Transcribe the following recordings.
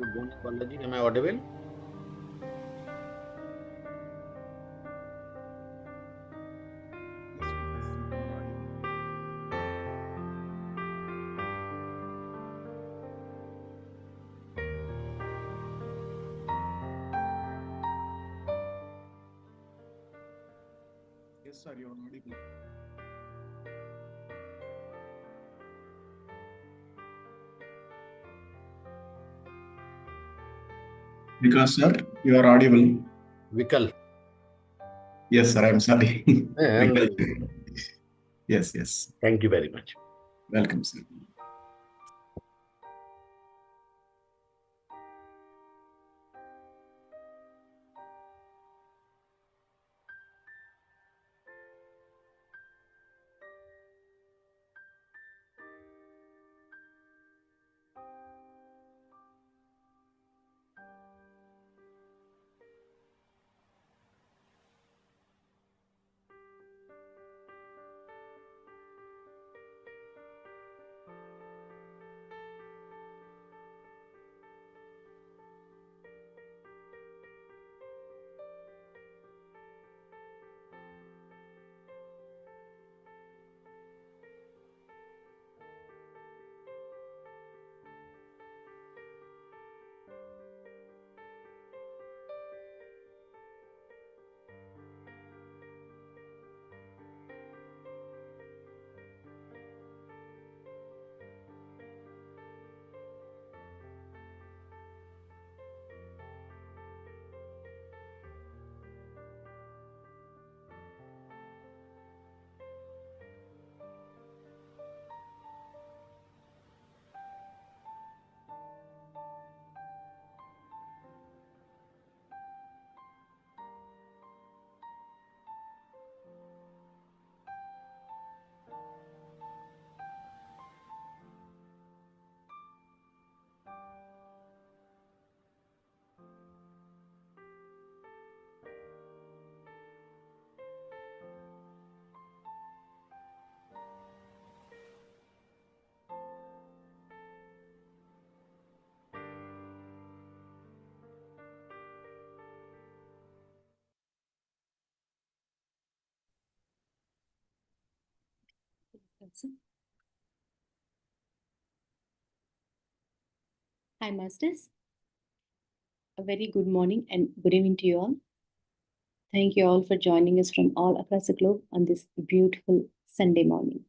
Good morning, Balaji. Am I audible? Yes, sir, you are audible. Because, sir, you are audible. Vikal. Yes, sir, I'm sorry. I'm Because, ready. yes, yes. Thank you very much. Welcome, sir. Hi, Masters. A very good morning and good evening to you all. Thank you all for joining us from all across the globe on this beautiful Sunday morning.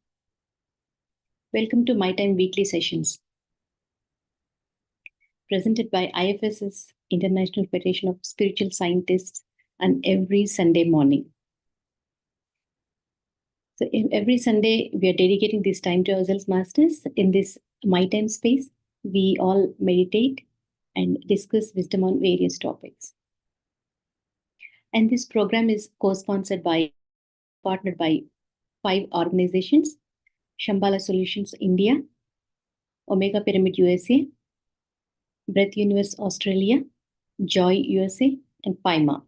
Welcome to My Time Weekly Sessions, presented by IFSS, International Federation of Spiritual Scientists, on every Sunday morning. So every Sunday, we are dedicating this time to ourselves, Masters. In this My Time space, we all meditate and discuss wisdom on various topics. And this program is co-sponsored by, partnered by 5 organizations: Shambhala Solutions India, Omega Pyramid USA, Breath Universe Australia, Joy USA, and PIMA.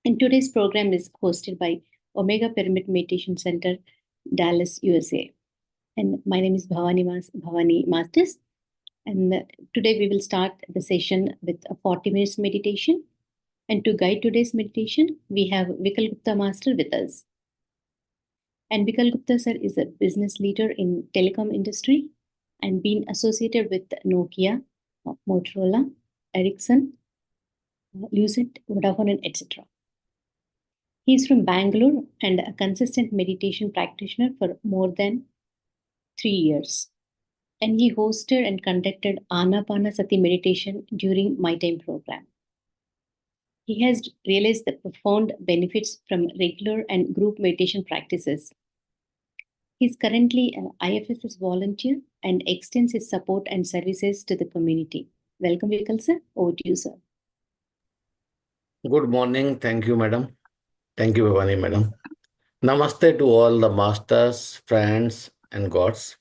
And today's program is hosted by Omega Pyramid Meditation Center, Dallas, USA. And my name is Bhavani Masters. And today we will start the session with a 40 minutes meditation. And to guide today's meditation, we have Vikal Gupta Master with us. And Vikal Gupta sir is a business leader in telecom industry and been associated with Nokia, Motorola, Ericsson, Lucid, Vodafone, and etc. He is from Bangalore and a consistent meditation practitioner for more than 3 years. And he hosted and conducted Anapanasati meditation during My Time program. He has realized the profound benefits from regular and group meditation practices. He is currently an IFSS volunteer and extends his support and services to the community. Welcome, Vikal sir. Over to you, sir. Good morning. Thank you, madam. Thank you, Bhavani, madam. Namaste to all the masters, friends, and gods.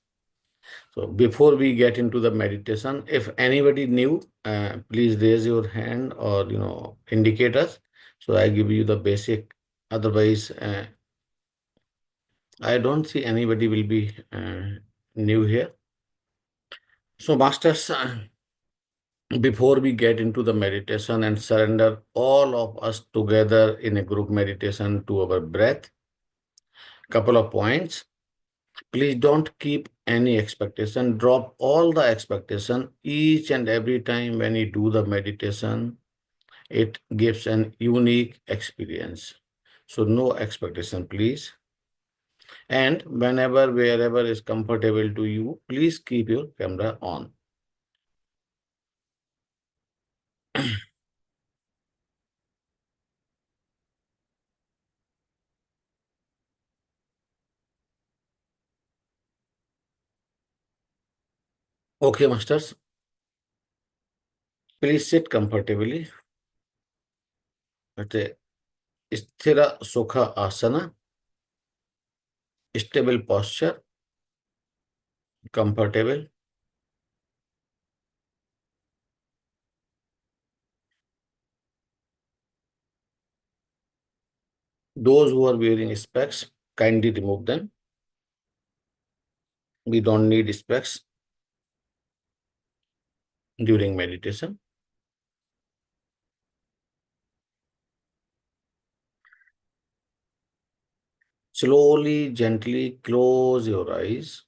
So before we get into the meditation, if anybody new, please raise your hand or indicate us. So I give you the basic. Otherwise, I don't see anybody will be new here. So masters, before we get into the meditation and surrender all of us together in a group meditation to our breath, couple of points. Please don't keep any expectation. Drop all the expectation each and every time when you do the meditation. It gives an unique experience. So no expectation, please. And whenever, wherever is comfortable to you, please keep your camera on. Okay, masters. Please sit comfortably. At a sthira sukha asana, stable posture, comfortable. Those who are wearing specs, kindly remove them. We don't need specs during meditation. Slowly, gently close your eyes.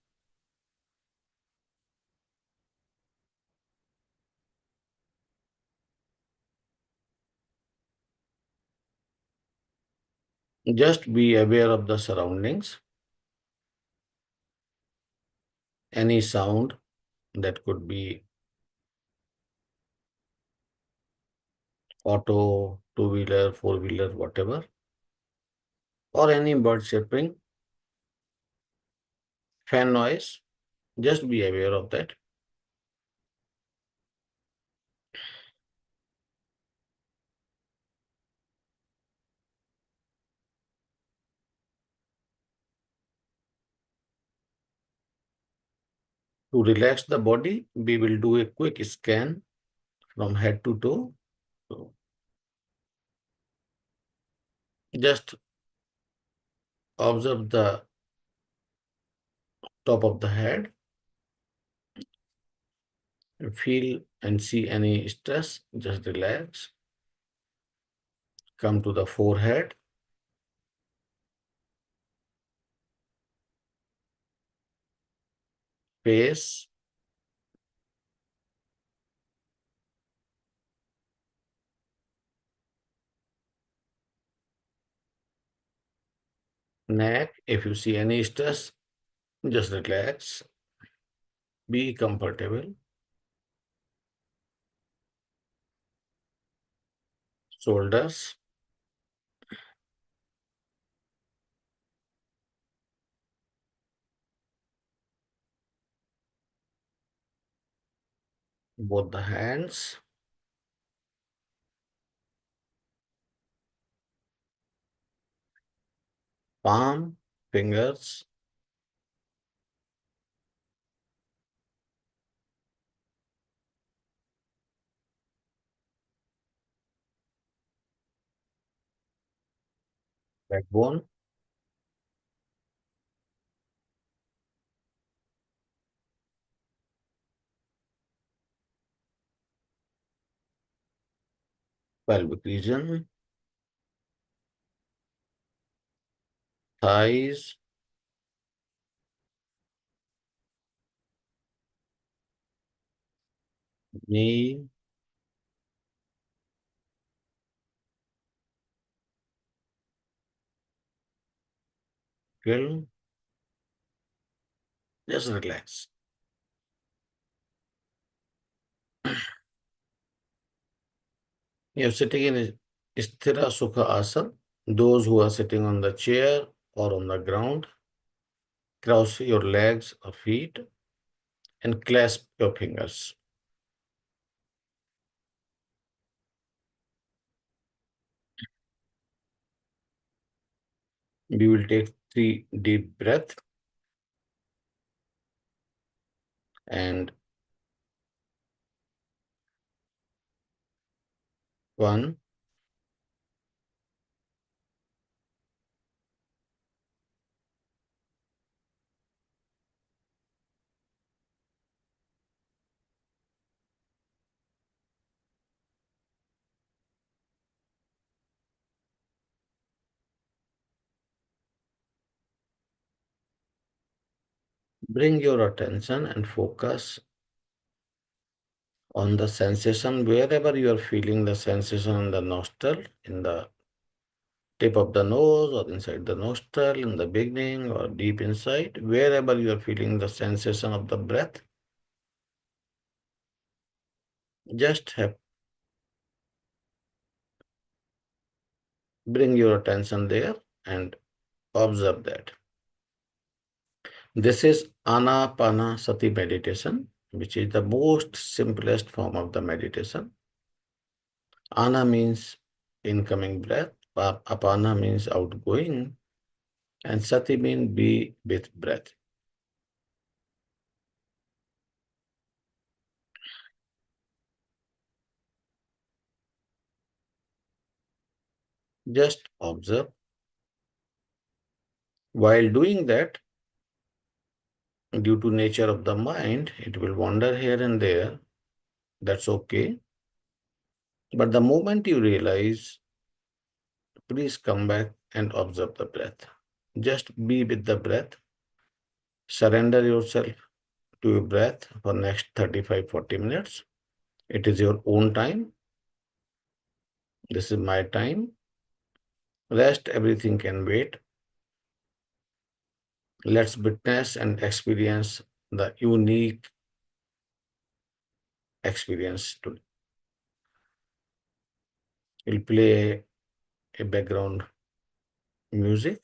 Just be aware of the surroundings. Any sound that could be auto, two-wheeler, four-wheeler, whatever, or any bird chirping, fan noise, just be aware of that. To relax the body, we will do a quick scan from head to toe. So just observe the top of the head. Feel and see any stress, just relax. Come to the forehead. Face. Neck. If you see any stress, just relax. Be comfortable. Shoulders. Both the hands. Palm, fingers. Backbone. Pelvic region. Thighs. Knee. Ankle. Just relax. You're sitting in a sthira sukha asana. Those who are sitting on the chair or on the ground, cross your legs or feet and clasp your fingers. We will take 3 deep breaths and 1, Bring your attention and focus on the sensation wherever you are feeling the sensation in the nostril, in the tip of the nose or inside the nostril, in the beginning or deep inside, wherever you are feeling the sensation of the breath. Just bring your attention there and observe that. This is Anapanasati meditation, which is the most simplest form of the meditation. Ana means incoming breath, Apana means outgoing, and Sati means be with breath. Just observe. While doing that, due to nature of the mind, it will wander here and there. That's okay. But the moment you realize, please come back and observe the breath. Just be with the breath. Surrender yourself to your breath for next 35-40 minutes. It is your own time. This is my time. Rest, everything can wait. Let's witness and experience the unique experience today. We'll play a background music.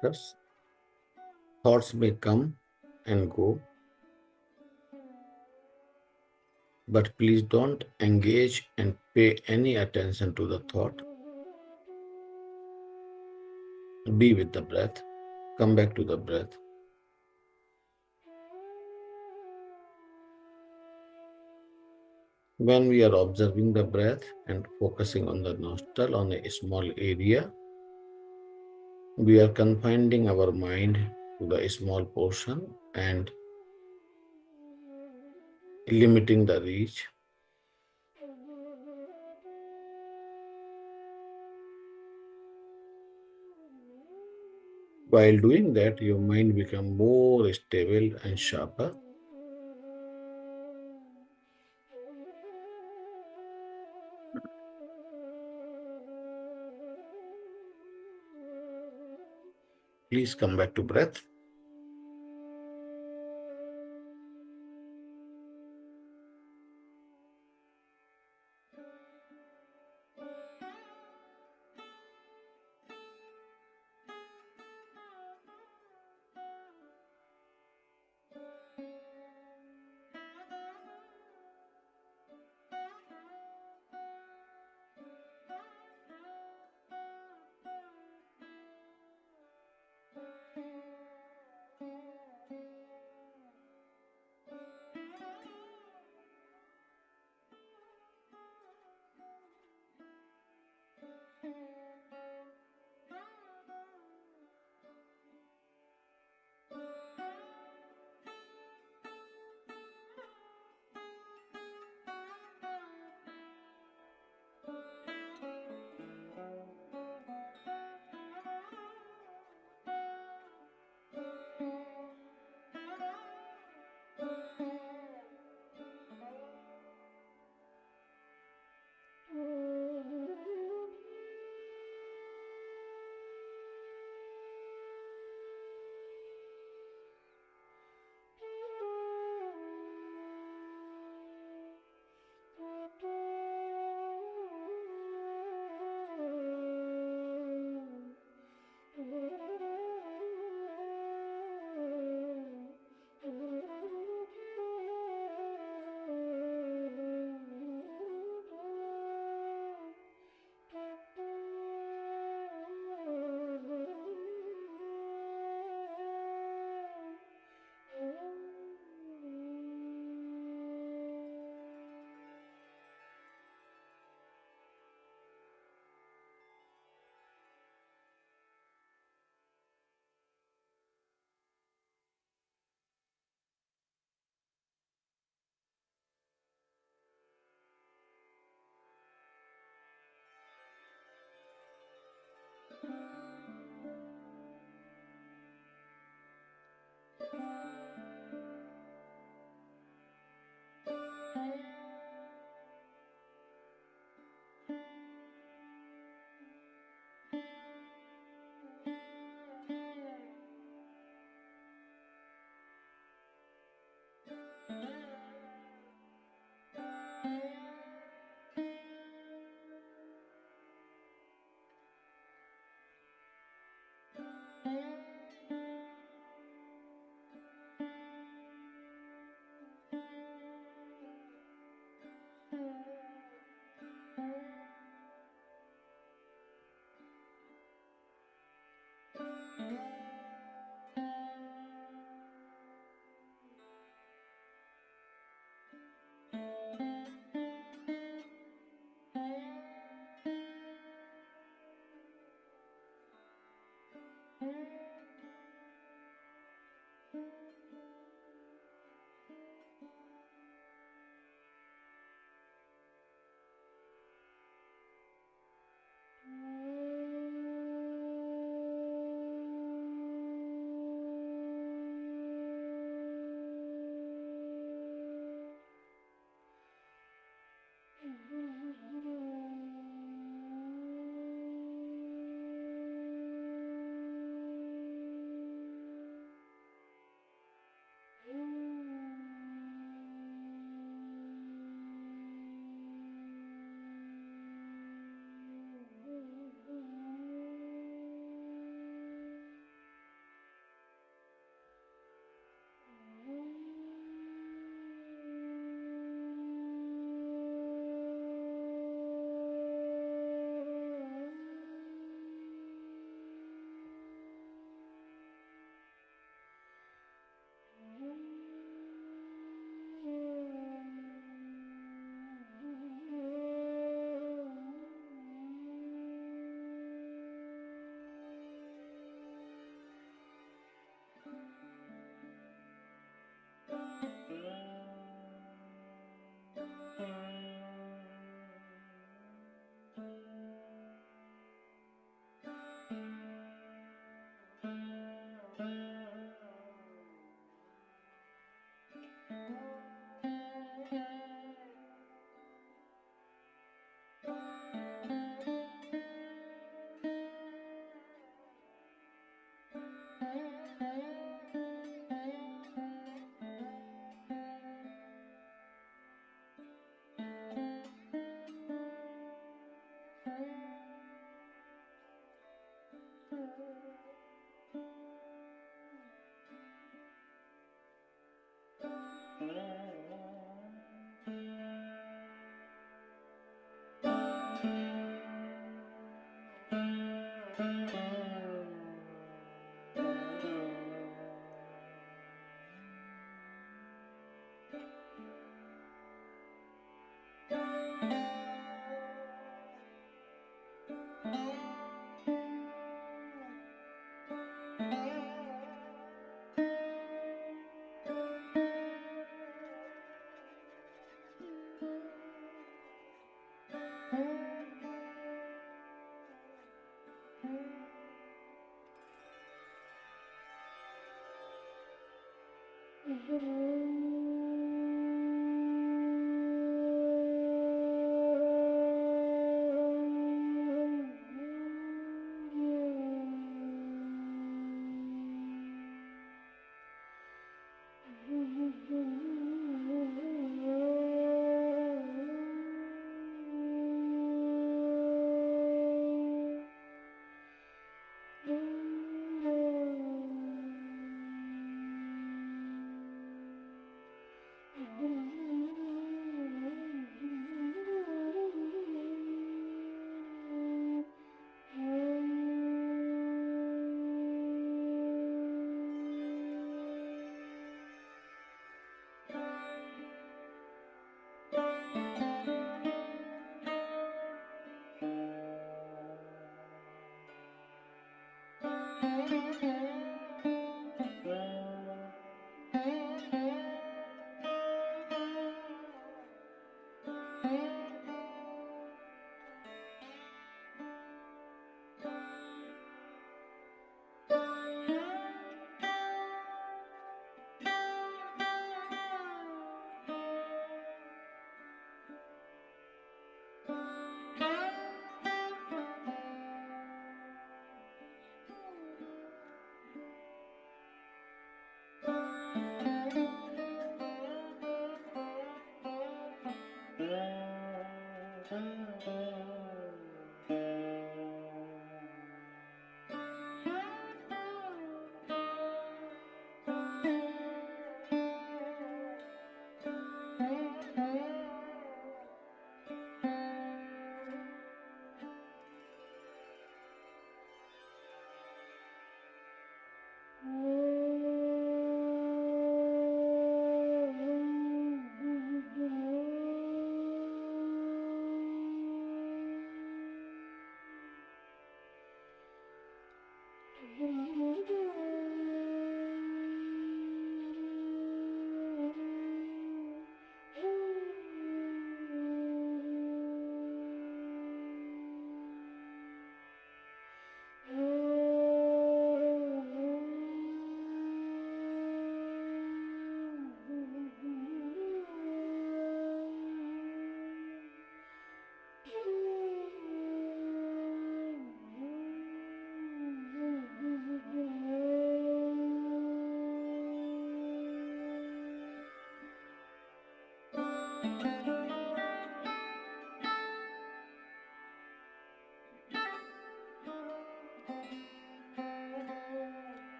Yes. Thoughts may come and go, but please don't engage and pay any attention to the thought. Be with the breath. Come back to the breath. When we are observing the breath and focusing on the nostril on a small area, we are confining our mind to the small portion and limiting the reach. While doing that, your mind becomes more stable and sharper. Please come back to breath.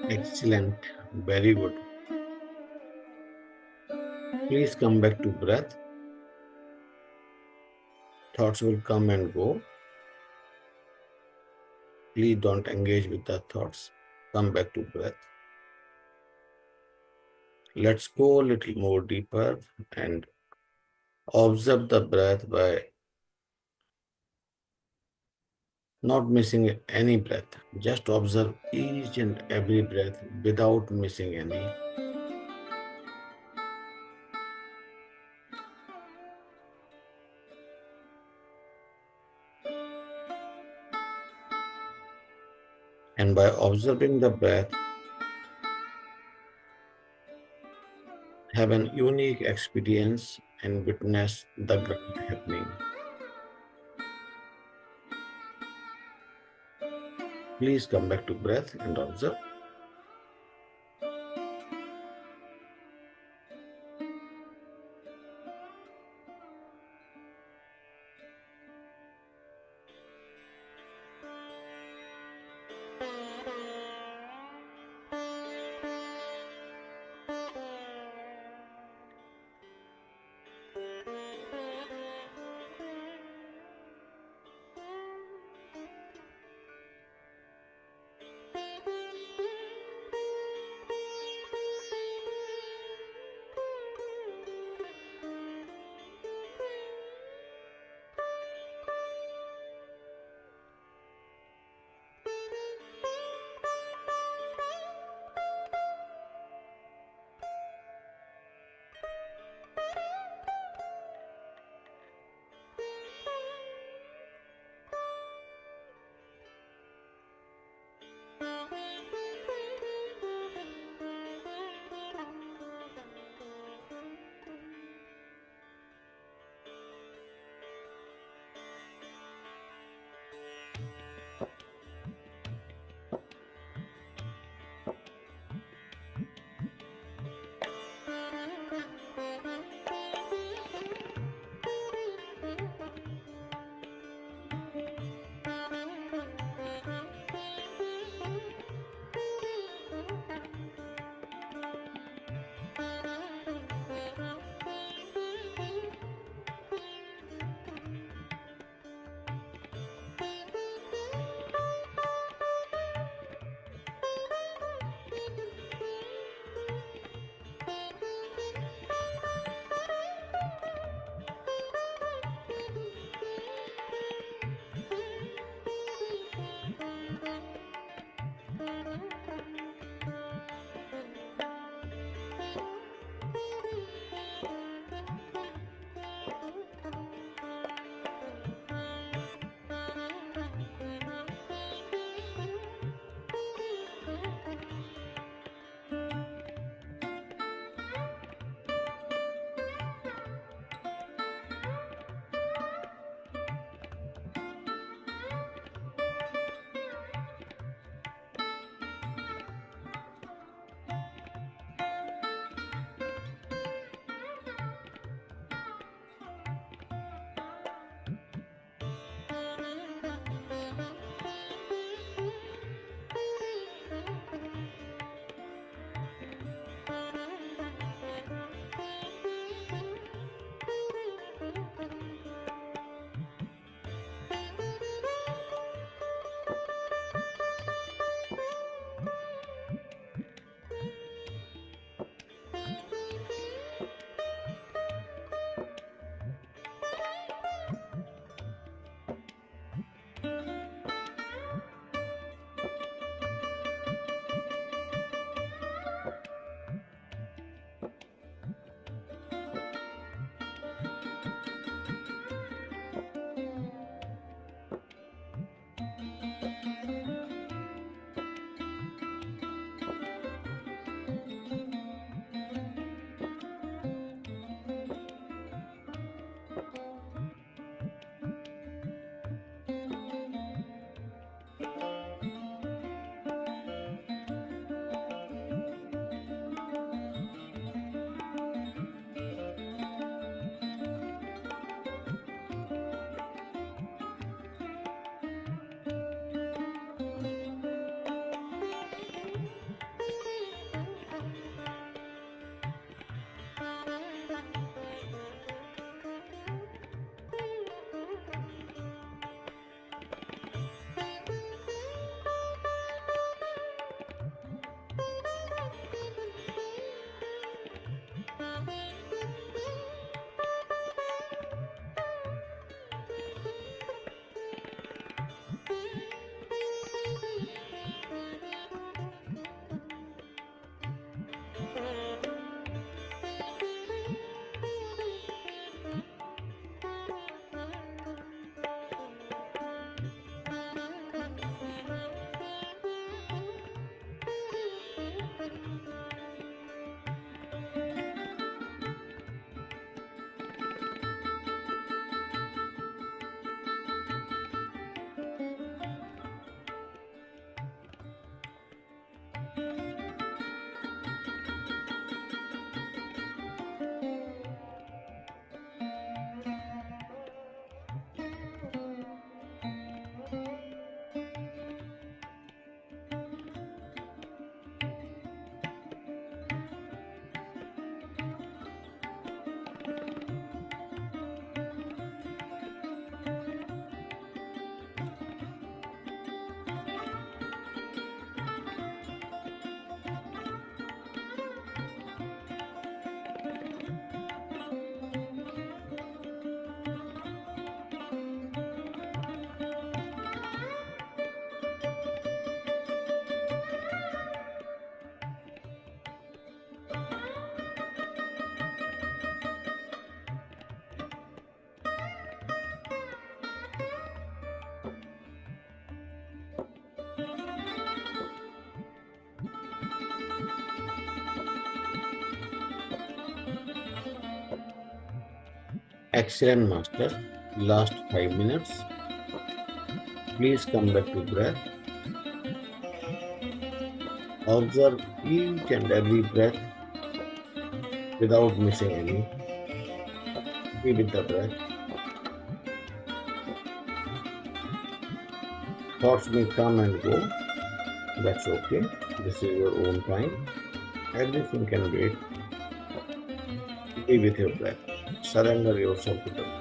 Excellent. Very good. Please come back to breath. Thoughts will come and go. Please don't engage with the thoughts. Come back to breath. Let's go a little more deeper and observe the breath by not missing any breath. Just observe each and every breath without missing any. And by observing the breath, have an unique experience and witness the ground happening. Please come back to breath and observe. Excellent, master. Last 5 minutes. Please come back to breath. Observe each and every breath without missing any. Be with the breath. Thoughts may come and go. That's okay. This is your own time. Everything can wait. Be with your breath. Surrender yourself to the breath.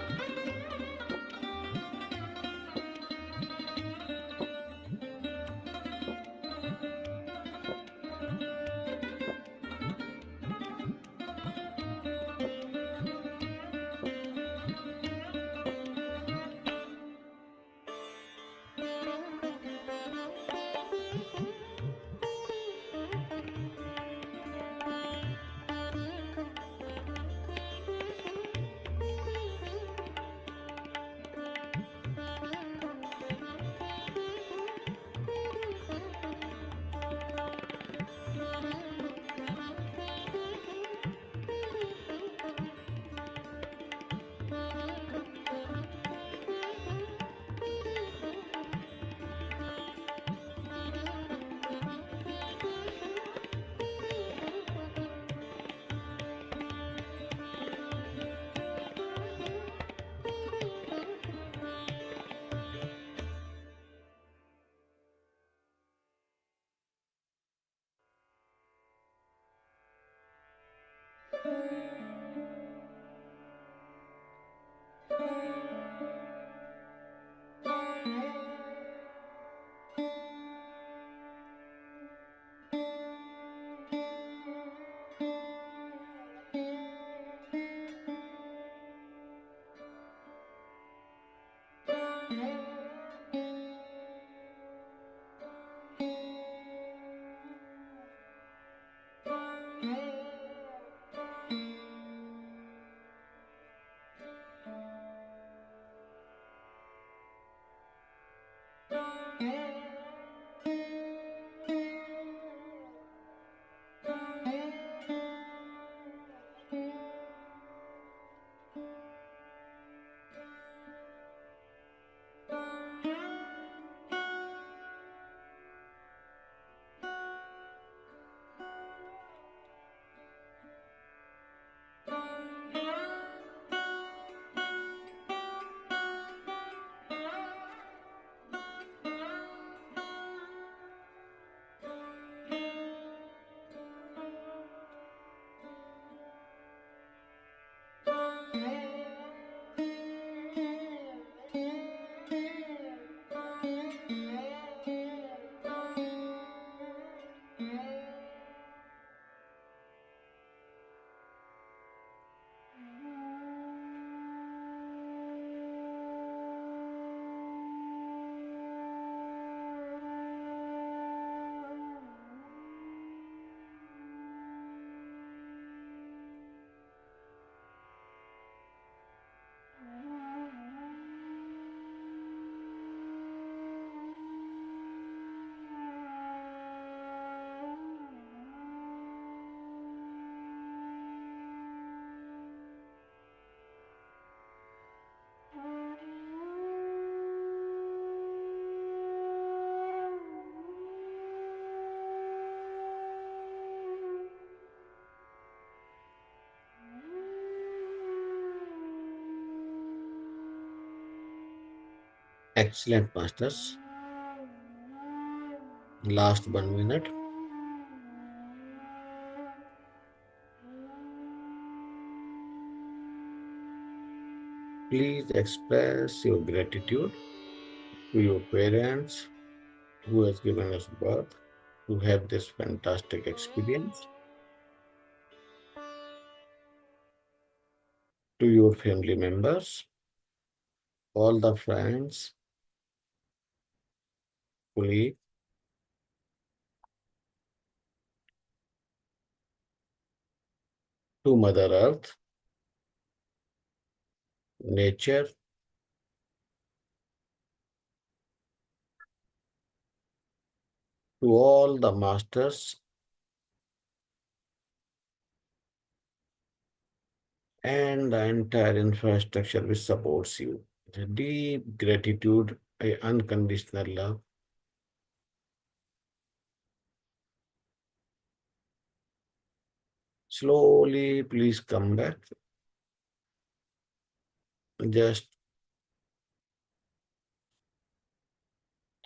Excellent, masters. Last 1 minute. Please express your gratitude to your parents who has given us birth to have this fantastic experience, to your family members, all the friends, colleagues, to Mother Earth, nature, to all the masters and the entire infrastructure which supports you. A deep gratitude, a unconditional love. Slowly, please come back. Just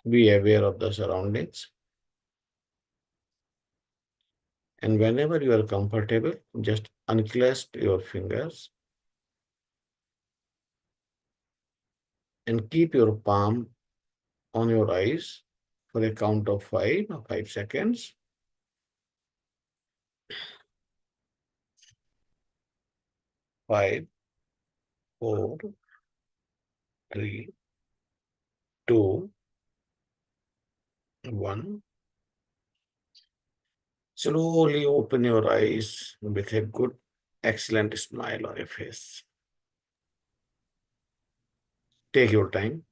be aware of the surroundings. And whenever you are comfortable, just unclasp your fingers and keep your palm on your eyes for a count of 5 seconds. 5, 4, 3, 2, 1. Slowly open your eyes with a good, excellent smile on your face. Take your time.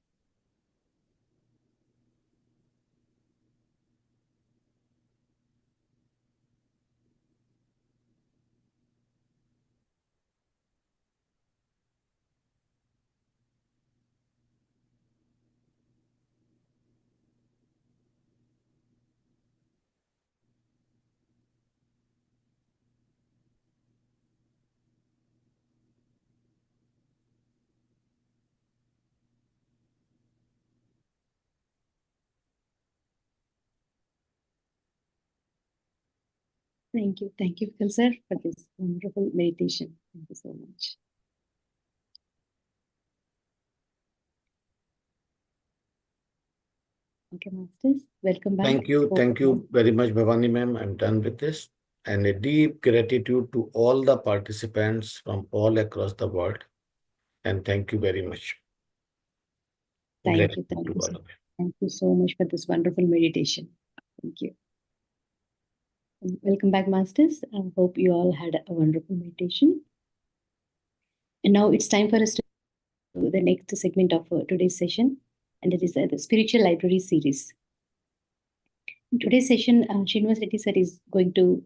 Thank you. Thank you, Vikal sir, for this wonderful meditation. Thank you so much. Okay, masters, welcome back. Thank you. Thank you very much, Bhavani ma'am. I'm done with this. And a deep gratitude to all the participants from all across the world. And thank you very much. Thank you. Gratitude Thank to you, all sir. of you. Thank you so much for this wonderful meditation. Thank you. Welcome back, masters. I hope you all had a wonderful meditation. And now it's time for us to do the next segment of today's session, and it is the Spiritual Library series. In today's session, Srinivas-Reddy sir is going to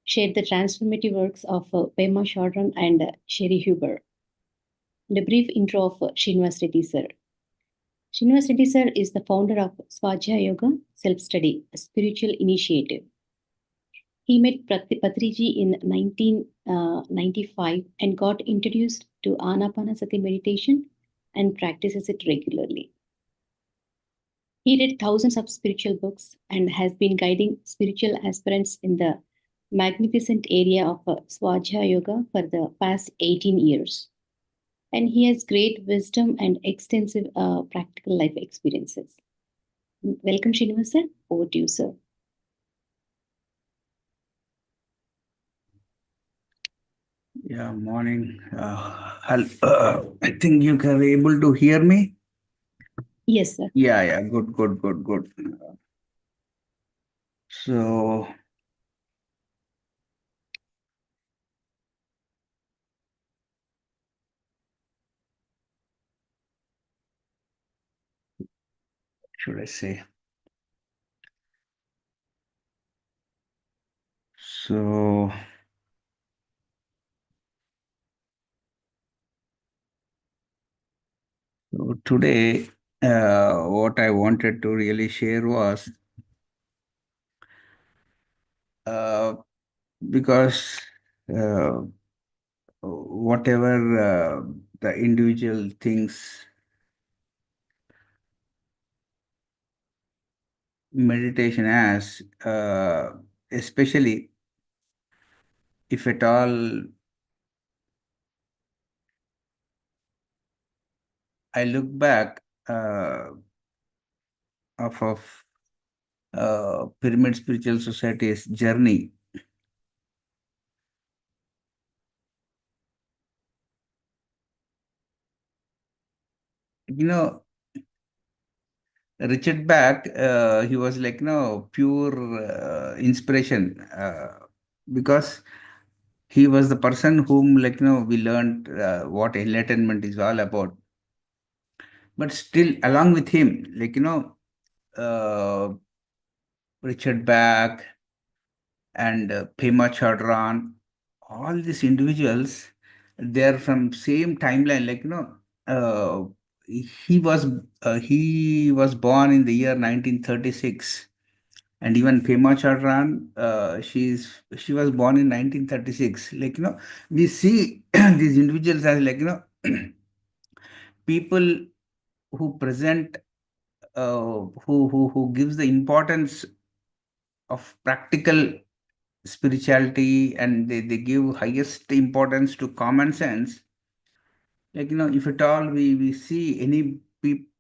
share the transformative works of Pema Chodron and Cheri Huber. And a brief intro of Srinivas-Reddy sir. Srinivas-Reddy sir is the founder of Swajya Yoga Self-Study, a spiritual initiative. He met Patriji in 1995 and got introduced to Anapanasati meditation and practices it regularly. He read thousands of spiritual books and has been guiding spiritual aspirants in the magnificent area of Swajya Yoga for the past 18 years. And he has great wisdom and extensive practical life experiences. Welcome, Srinivas sir. Over to you, sir. Yeah, morning. I think you can be able to hear me. Yes, sir. Yeah, good. So, should I say? So, today, what I wanted to really share was because uh, whatever the individual thinks meditation as, especially if at all I look back of Pyramid Spiritual Society's journey, you know, Richard Bach, he was like, pure inspiration because he was the person whom, like, we learned what enlightenment is all about. But still, along with him, like, uh, Richard Bach and Pema Chodron, all these individuals, they're from same timeline. He was born in the year 1936, and even Pema Chodron, she was born in 1936. We see these individuals as people who present, who gives the importance of practical spirituality, and they give highest importance to common sense. If at all we see any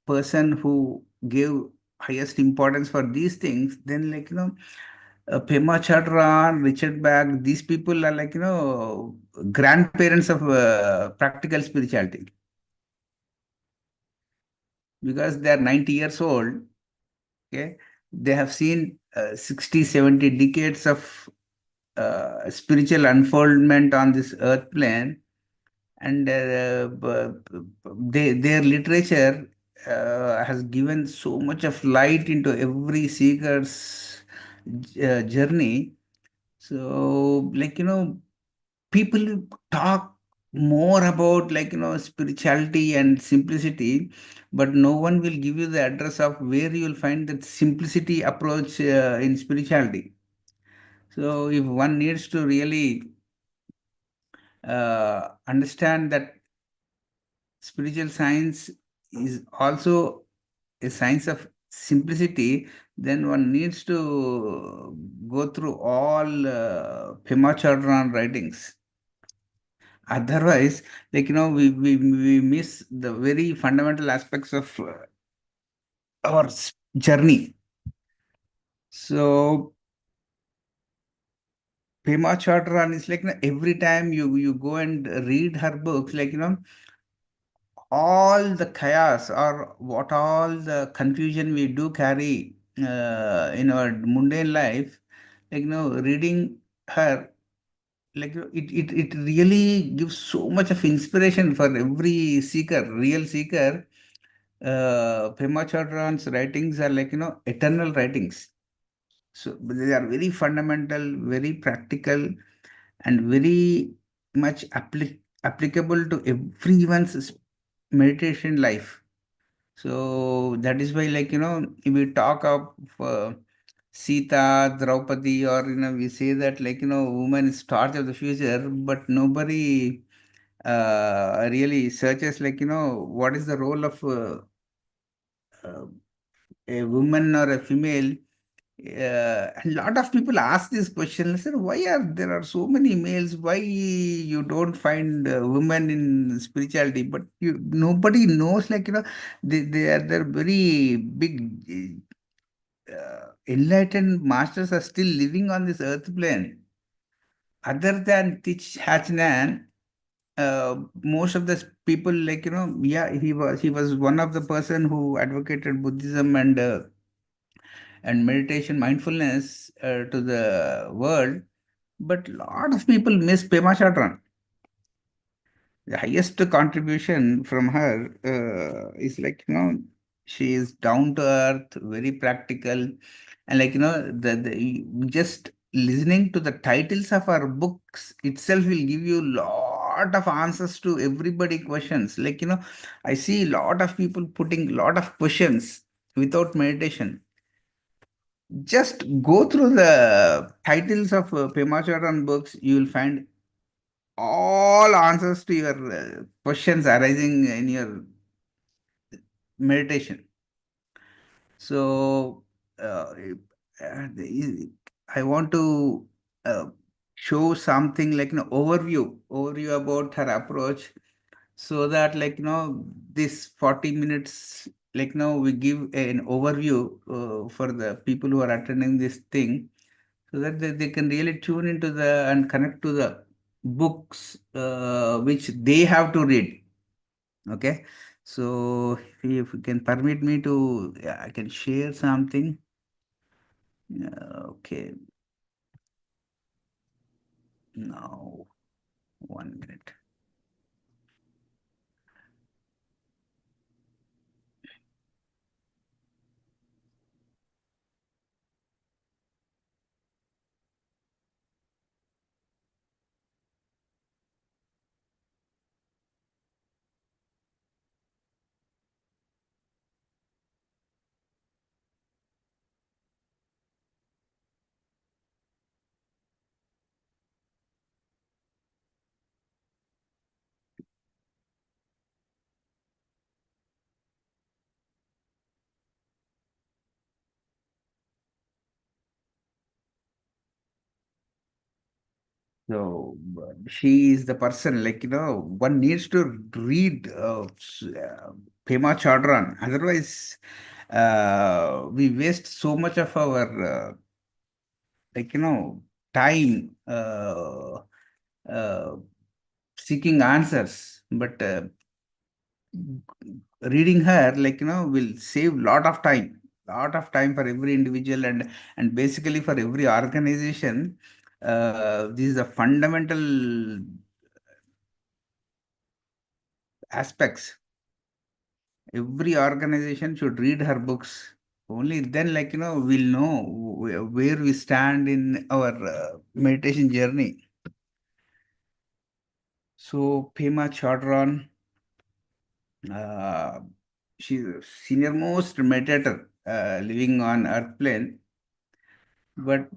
person who gave highest importance for these things, then Pema Chodron, Richard Bach, these people are grandparents of practical spirituality, because they are 90 years old. Okay, they have seen 60, 70 decades of spiritual unfoldment on this earth plane, and their literature has given so much of light into every seeker's journey. So, people talk more about spirituality and simplicity, but no one will give you the address of where you will find that simplicity approach in spirituality. So, if one needs to really understand that spiritual science is also a science of simplicity, then one needs to go through all Pema Chodron writings. Otherwise, we miss the very fundamental aspects of our journey. So, Pema Chodron is every time you go and read her books, all the chaos or what all the confusion we do carry in our mundane life, reading her, it really gives so much of inspiration for every seeker, real seeker. Pema Chodron's writings are eternal writings. So they are very fundamental, very practical, and very much applicable to everyone's meditation life. So that is why, if we talk of Sita, Draupadi, or we say that woman is torch of the future, but nobody really searches what is the role of uh, a woman or a female. A lot of people ask this question. Listen, why are there are so many males? Why you don't find women in spirituality? But nobody knows. They're very big enlightened masters are still living on this earth plane. Other than Tich Hachnan, most of the people, yeah, he was one of the person who advocated Buddhism and meditation, mindfulness to the world. But lot of people miss Pema Chodron. The highest contribution from her is she is down to earth, very practical, and the just listening to the titles of our books itself will give you lot of answers to everybody questions. I see lot of people putting lot of questions without meditation. Just go through the titles of Pema Chodron books, you will find all answers to your questions arising in your meditation. So, I want to show something overview about her approach, so that this 40 minutes, we give an overview for the people who are attending this thing, so that they can really tune into the and connect to the books which they have to read. Okay, so if you can permit me to, yeah, I can share something. Okay, now 1 minute. So she is the person, like, one needs to read Pema Chodron. Otherwise, we waste so much of our, like, time uh, seeking answers. But reading her, like, will save lot of time for every individual, and basically for every organization. This is a fundamental aspects. Every organization should read her books. Only then, like, we'll know where we stand in our meditation journey. So Pema Chodron, uh, she's a senior most meditator living on earth plane. But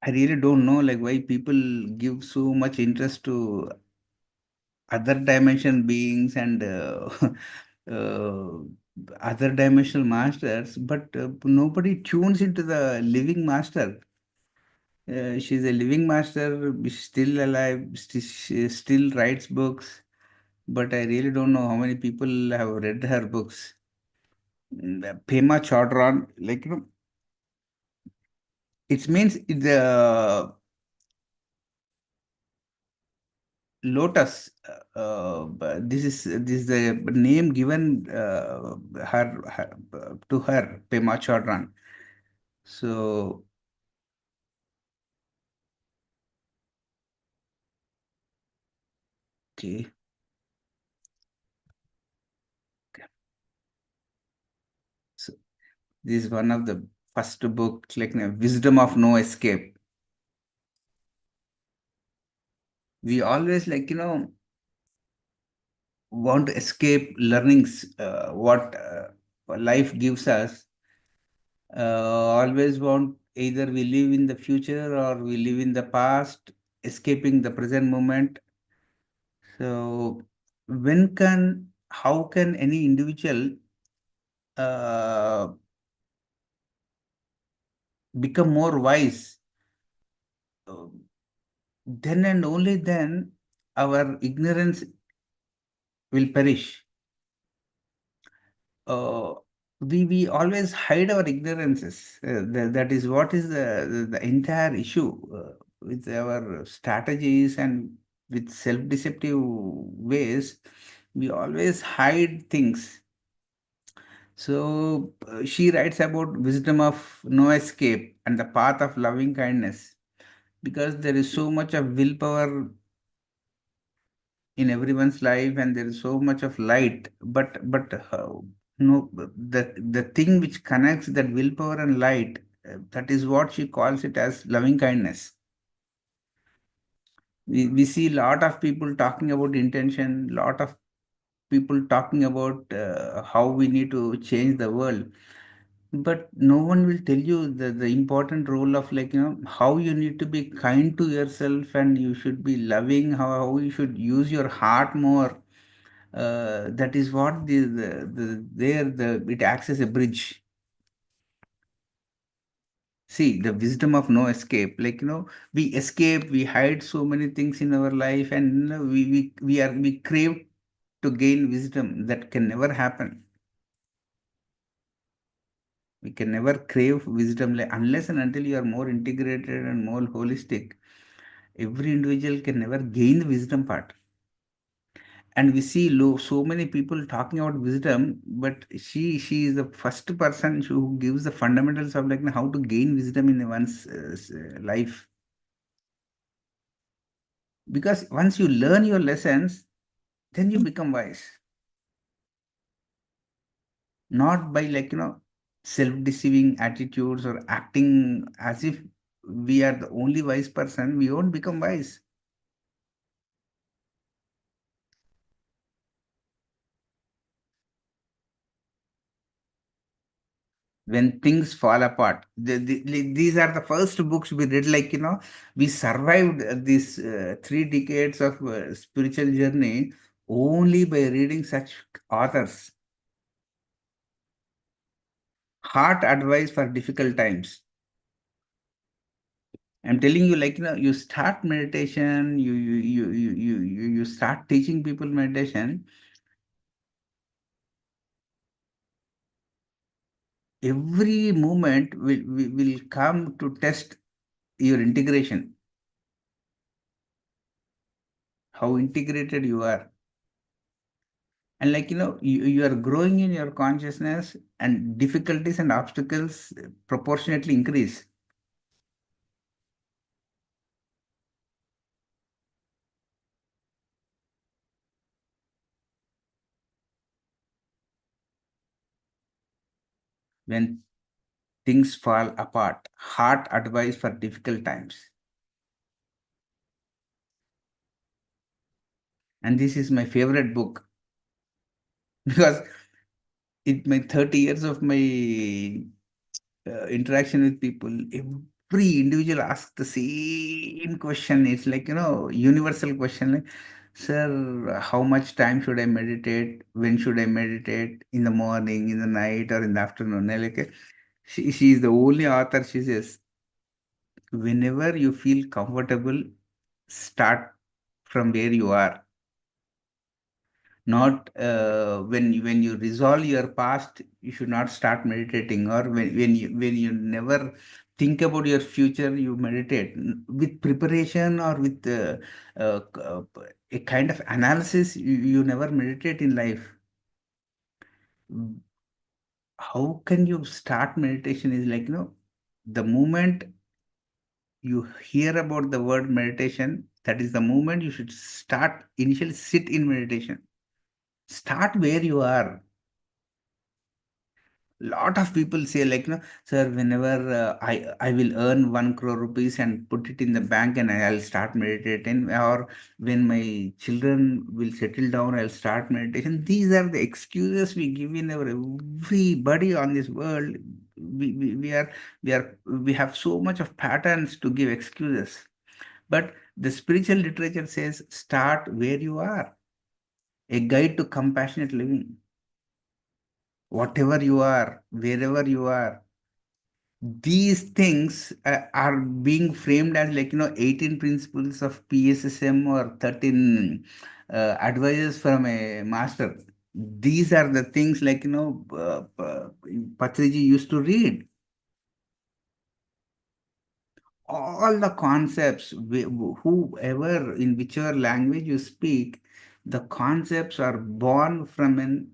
I really don't know, like, why people give so much interest to other dimension beings and uh, other dimensional masters, but nobody tunes into the living master. She's a living master, still alive, she still writes books, but I really don't know how many people have read her books. Pema Chodron, like, it means the lotus. This is the name given to her, Pema Chodron. So okay. So this is one of the first book, like, Wisdom of No Escape. We always, like, want to escape learnings, what life gives us. Always want, either we live in the future or we live in the past, escaping the present moment. So how can any individual uh, become more wise? Uh, then and only then our ignorance will perish. Uh, we always hide our ignorances. That is what is the entire issue with our strategies and with self-deceptive ways. We always hide things. So she writes about wisdom of no escape and the path of loving kindness, because there is so much of willpower in everyone's life and there is so much of light, but no, the thing which connects that willpower and light, that is what she calls it as loving kindness. We see a lot of people talking about intention, lot of people talking about how we need to change the world, but no one will tell you the important role of, like, how you need to be kind to yourself and you should be loving, how you should use your heart more. That is what it acts as a bridge. See, the wisdom of no escape. Like, we escape, we hide so many things in our life, and we crave to gain wisdom. That can never happen. We can never crave wisdom, like, unless and until you are more integrated and more holistic. Every individual can never gain the wisdom part. And we see so many people talking about wisdom, but she is the first person who gives the fundamentals of, like, how to gain wisdom in one's life. Because once you learn your lessons, then you become wise. Not by, like, self-deceiving attitudes or acting as if we are the only wise person. We won't become wise. When things fall apart, these are the first books we read, like, we survived these 3 decades of spiritual journey only by reading such authors. Heart advice for difficult times. I'm telling you, like, you start meditation, you start teaching people meditation. Every moment will come to test your integration, how integrated you are. And like, you are growing in your consciousness, and difficulties and obstacles proportionately increase. When things fall apart, heart advice for difficult times. And this is my favorite book because in my 30 years of my interaction with people, every individual asks the same question. It's like, universal question. Like, sir, how much time should I meditate? When should I meditate? In the morning, in the night, or in the afternoon? And like, she is the only author. She says, whenever you feel comfortable, start from where you are. Not when you resolve your past, you should not start meditating, or when you never think about your future, you meditate. With preparation or with a kind of analysis, you never meditate in life. How can you start meditation is like, the moment you hear about the word meditation, that is the moment you should start initially sit in meditation. Start where you are. Lot of people say like, sir, whenever I will earn 1 crore rupees and put it in the bank, and I'll start meditating, or when my children will settle down, I'll start meditation. These are the excuses we give in our everybody on this world. We have so much of patterns to give excuses. But the spiritual literature says, start where you are. A guide to compassionate living. Whatever you are, wherever you are, these things are being framed as like, 18 principles of PSSM or 13 advices from a master. These are the things like, Patriji used to read. All the concepts, whoever, in whichever language you speak, the concepts are born from an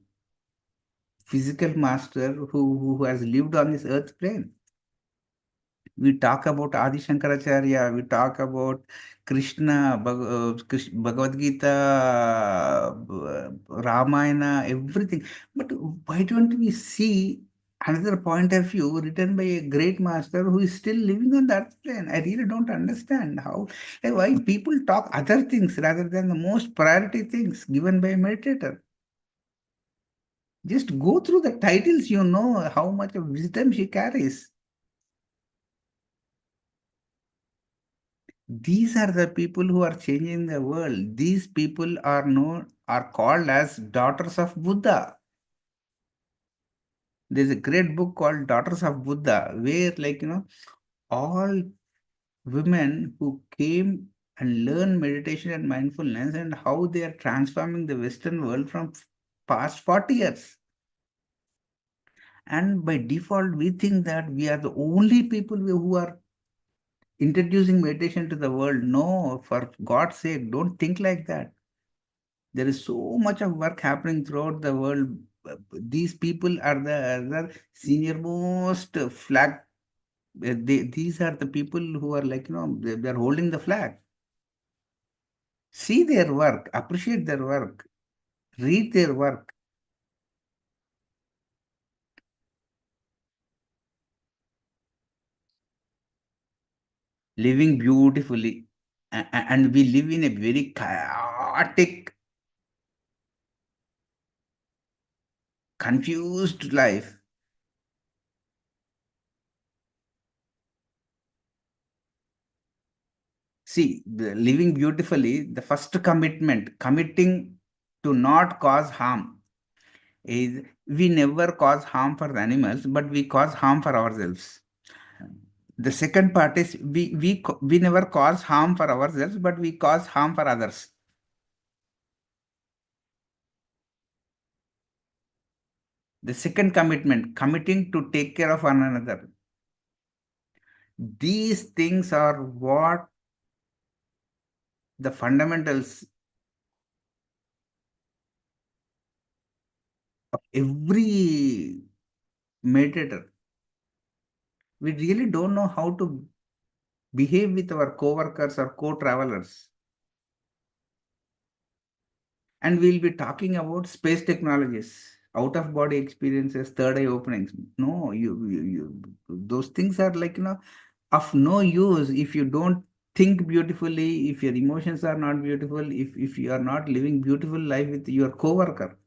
physical master who has lived on this earth plane. We talk about Adi Shankaracharya, we talk about Krishna, Bhagavad Gita, Ramayana, everything. But why don't we see another point of view written by a great master who is still living on that plane? I really don't understand why people talk other things rather than the most priority things given by a meditator. Just go through the titles, you know how much of wisdom she carries. These are the people who are changing the world. These people are called as daughters of Buddha. There's a great book called Daughters of Buddha, where all women who came and learned meditation and mindfulness, and how they are transforming the Western world from past 40 years. And by default, we think that we are the only people who are introducing meditation to the world. No, for God's sake, don't think like that. There is so much of work happening throughout the world. These people are the senior most flag. These are the people who are like, they are holding the flag. See their work, appreciate their work, read their work. Living beautifully. And we live in a very chaotic, confused life. See, living beautifully, the first commitment, committing to not cause harm, is we never cause harm for the animals, but we cause harm for ourselves. The second part is we never cause harm for ourselves, but we cause harm for others. The second commitment, committing to take care of one another. These things are what the fundamentals of every meditator. We really don't know how to behave with our co-workers or co-travelers. And we'll be talking about space technologies, out-of-body experiences, third eye openings. No, those things are like, of no use if you don't think beautifully, if your emotions are not beautiful, if you are not living beautiful life with your co-worker.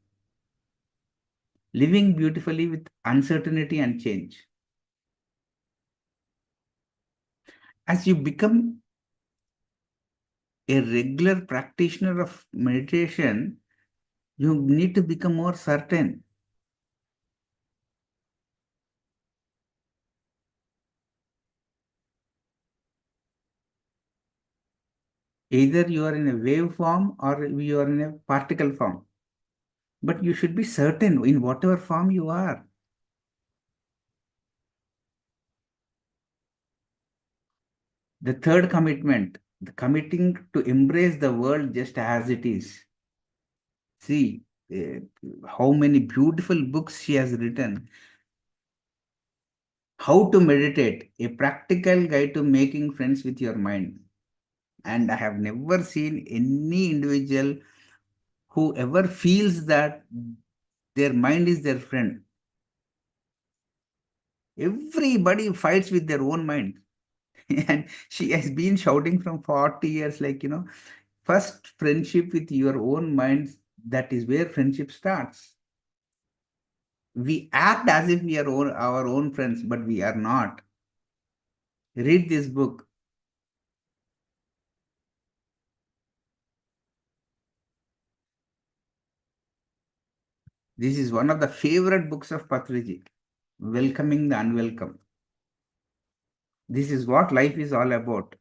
Living beautifully with uncertainty and change. As you become a regular practitioner of meditation, you need to become more certain. Either you are in a wave form or you are in a particle form. But you should be certain in whatever form you are. The third commitment, the committing to embrace the world just as it is. See how many beautiful books she has written. How to meditate, a practical guide to making friends with your mind. And I have never seen any individual who ever feels that their mind is their friend. Everybody fights with their own mind. And she has been shouting from 40 years, like, first friendship with your own mind, that is where friendship starts. We act as if we are our own friends, but we are not. Read this book. This is one of the favorite books of Patriji, Welcoming the Unwelcome. This is what life is all about.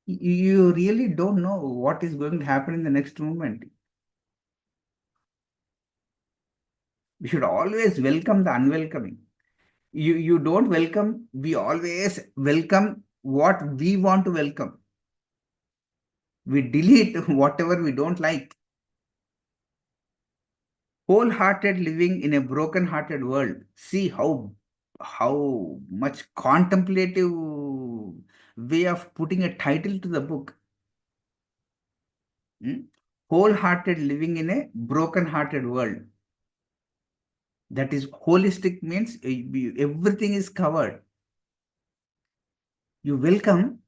You really don't know what is going to happen in the next moment. We should always welcome the unwelcoming. You don't welcome, we always welcome what we want to welcome. We delete whatever we don't like. Wholehearted living in a broken-hearted world. See how much contemplative way of putting a title to the book. Wholehearted living in a broken-hearted world. That is, holistic means everything is covered. You welcome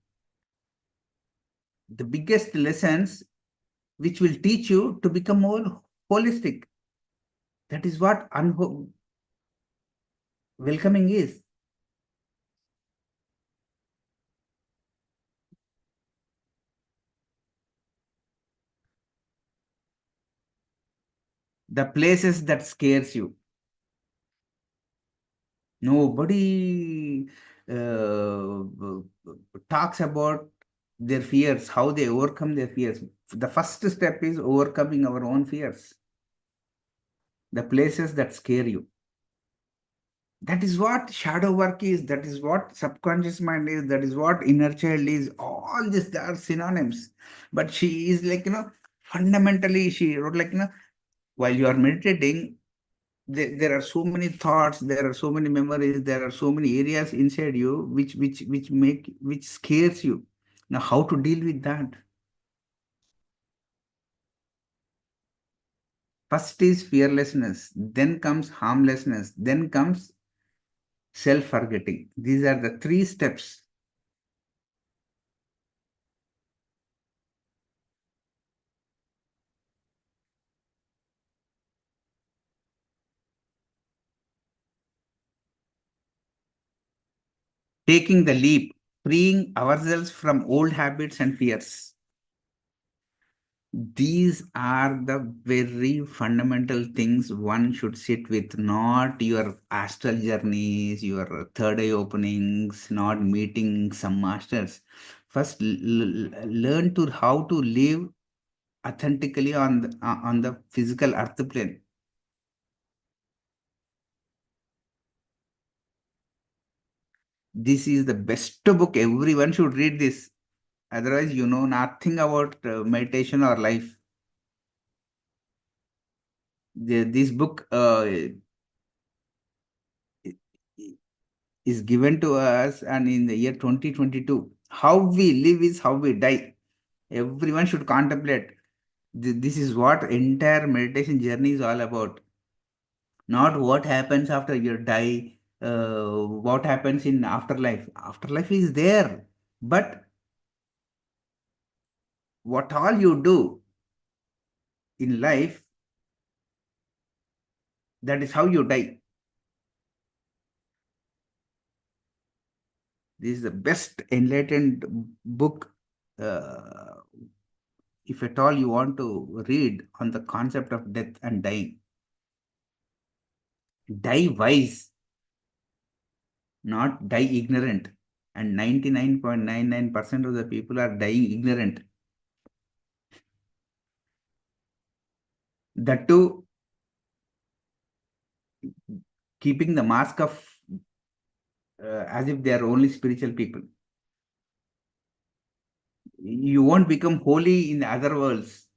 the biggest lessons which will teach you to become more holistic. That is what welcoming is. The places that scares you. Nobody talks about their fears, how they overcome their fears. The first step is overcoming our own fears. The places that scare you. That is what shadow work is. That is what subconscious mind is. That is what inner child is. All this, they are synonyms. But she is like, fundamentally, she wrote like, while you are meditating, there are so many thoughts, there are so many memories, there are so many areas inside you which scares you. Now, how to deal with that? First is fearlessness, then comes harmlessness, then comes self-forgetting. These are the three steps. Taking the leap, freeing ourselves from old habits and fears. These are the very fundamental things one should sit with, not your astral journeys, your third eye openings, not meeting some masters. First, learn to how to live authentically on the physical earth plane. This is the best book. Everyone should read this. Otherwise, you know nothing about meditation or life. This book is given to us, and in the year 2022, how we live is how we die. Everyone should contemplate. This is what entire meditation journey is all about. Not what happens after you die, what happens in afterlife. Afterlife is there, but what all you do in life, that is how you die. This is the best enlightened book, if at all you want to read on the concept of death and dying. Die wise, not die ignorant. And 99.99% of the people are dying ignorant. That too, keeping the mask of as if they are only spiritual people. You won't become holy in the other worlds.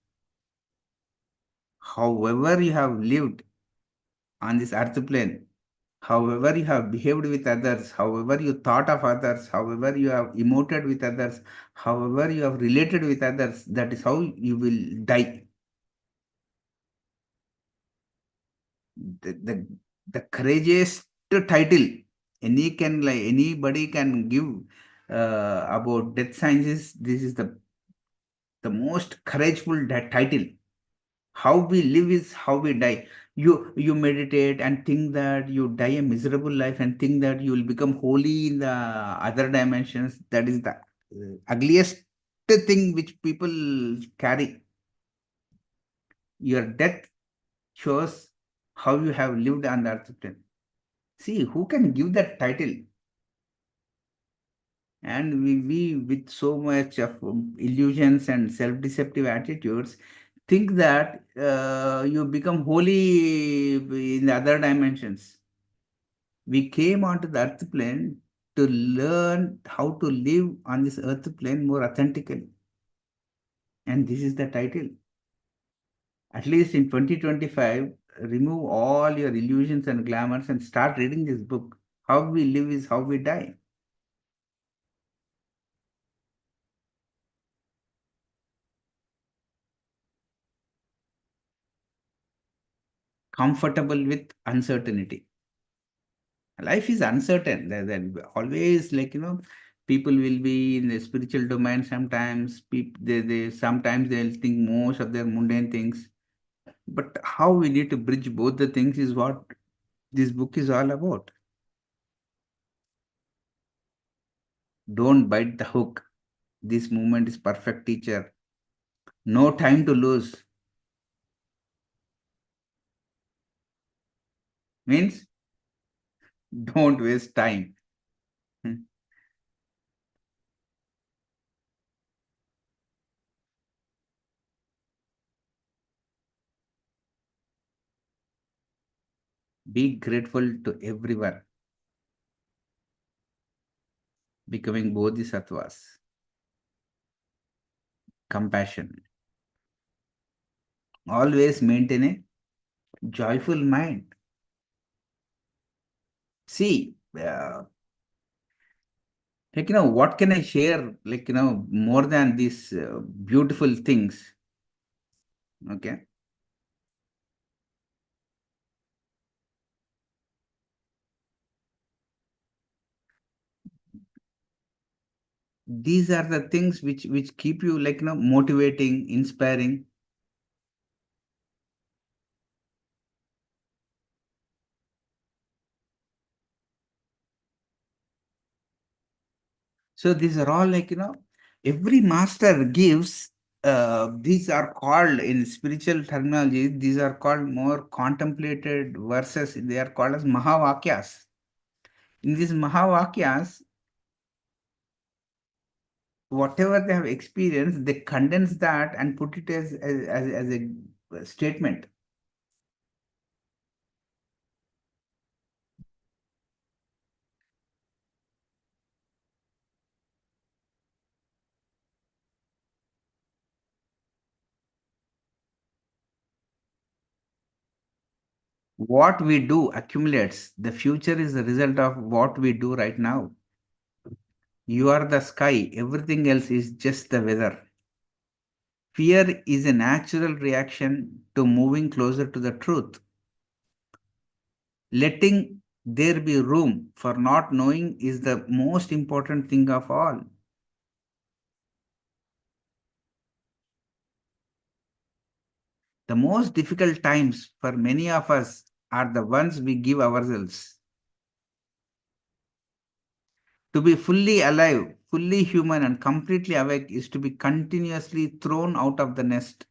However you have lived on this earth plane, however you have behaved with others, however you thought of others, however you have emoted with others, however you have related with others, that is how you will die. The courageous title anybody can give about death sciences. This is the most courageful title. How we live is how we die. You meditate and think that you die a miserable life and think that you will become holy in the other dimensions. That is the ugliest thing which people carry. Your death shows how you have lived on the earth plane. See, who can give that title? And we with so much of illusions and self-deceptive attitudes, think that you become holy in the other dimensions. We came onto the earth plane to learn how to live on this earth plane more authentically. And this is the title. At least in 2025, remove all your illusions and glamours and start reading this book. How we live is how we die. Comfortable with uncertainty. Life is uncertain. Always, people will be in the spiritual domain sometimes. People, they sometimes they'll think most of their mundane things. But how we need to bridge both the things is what this book is all about. Don't bite the hook. This moment is perfect teacher. No time to lose. Means don't waste time. Be grateful to everyone. Becoming bodhisattvas. Compassion. Always maintain a joyful mind. See, what can I share, more than these beautiful things? Okay. These are the things which keep you, motivating, inspiring. So these are all every master gives these are called, in spiritual terminology, these are called more contemplated verses. They are called as Mahavakyas. In these Mahavakyas, whatever they have experienced, they condense that and put it as a statement. What we do accumulates. The future is the result of what we do right now. You are the sky, everything else is just the weather. Fear is a natural reaction to moving closer to the truth. Letting there be room for not knowing is the most important thing of all. The most difficult times for many of us are the ones we give ourselves. To be fully alive, fully human, and completely awake is to be continuously thrown out of the nest.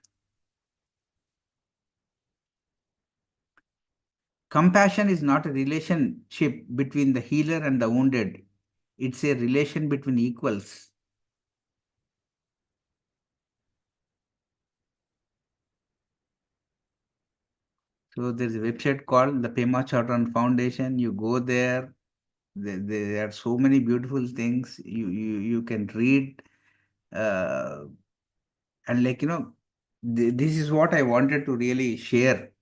Compassion is not a relationship between the healer and the wounded. It's a relation between equals. So there's a website called the CHodron Foundation. You go there. There are so many beautiful things you can read. And this is what I wanted to really share.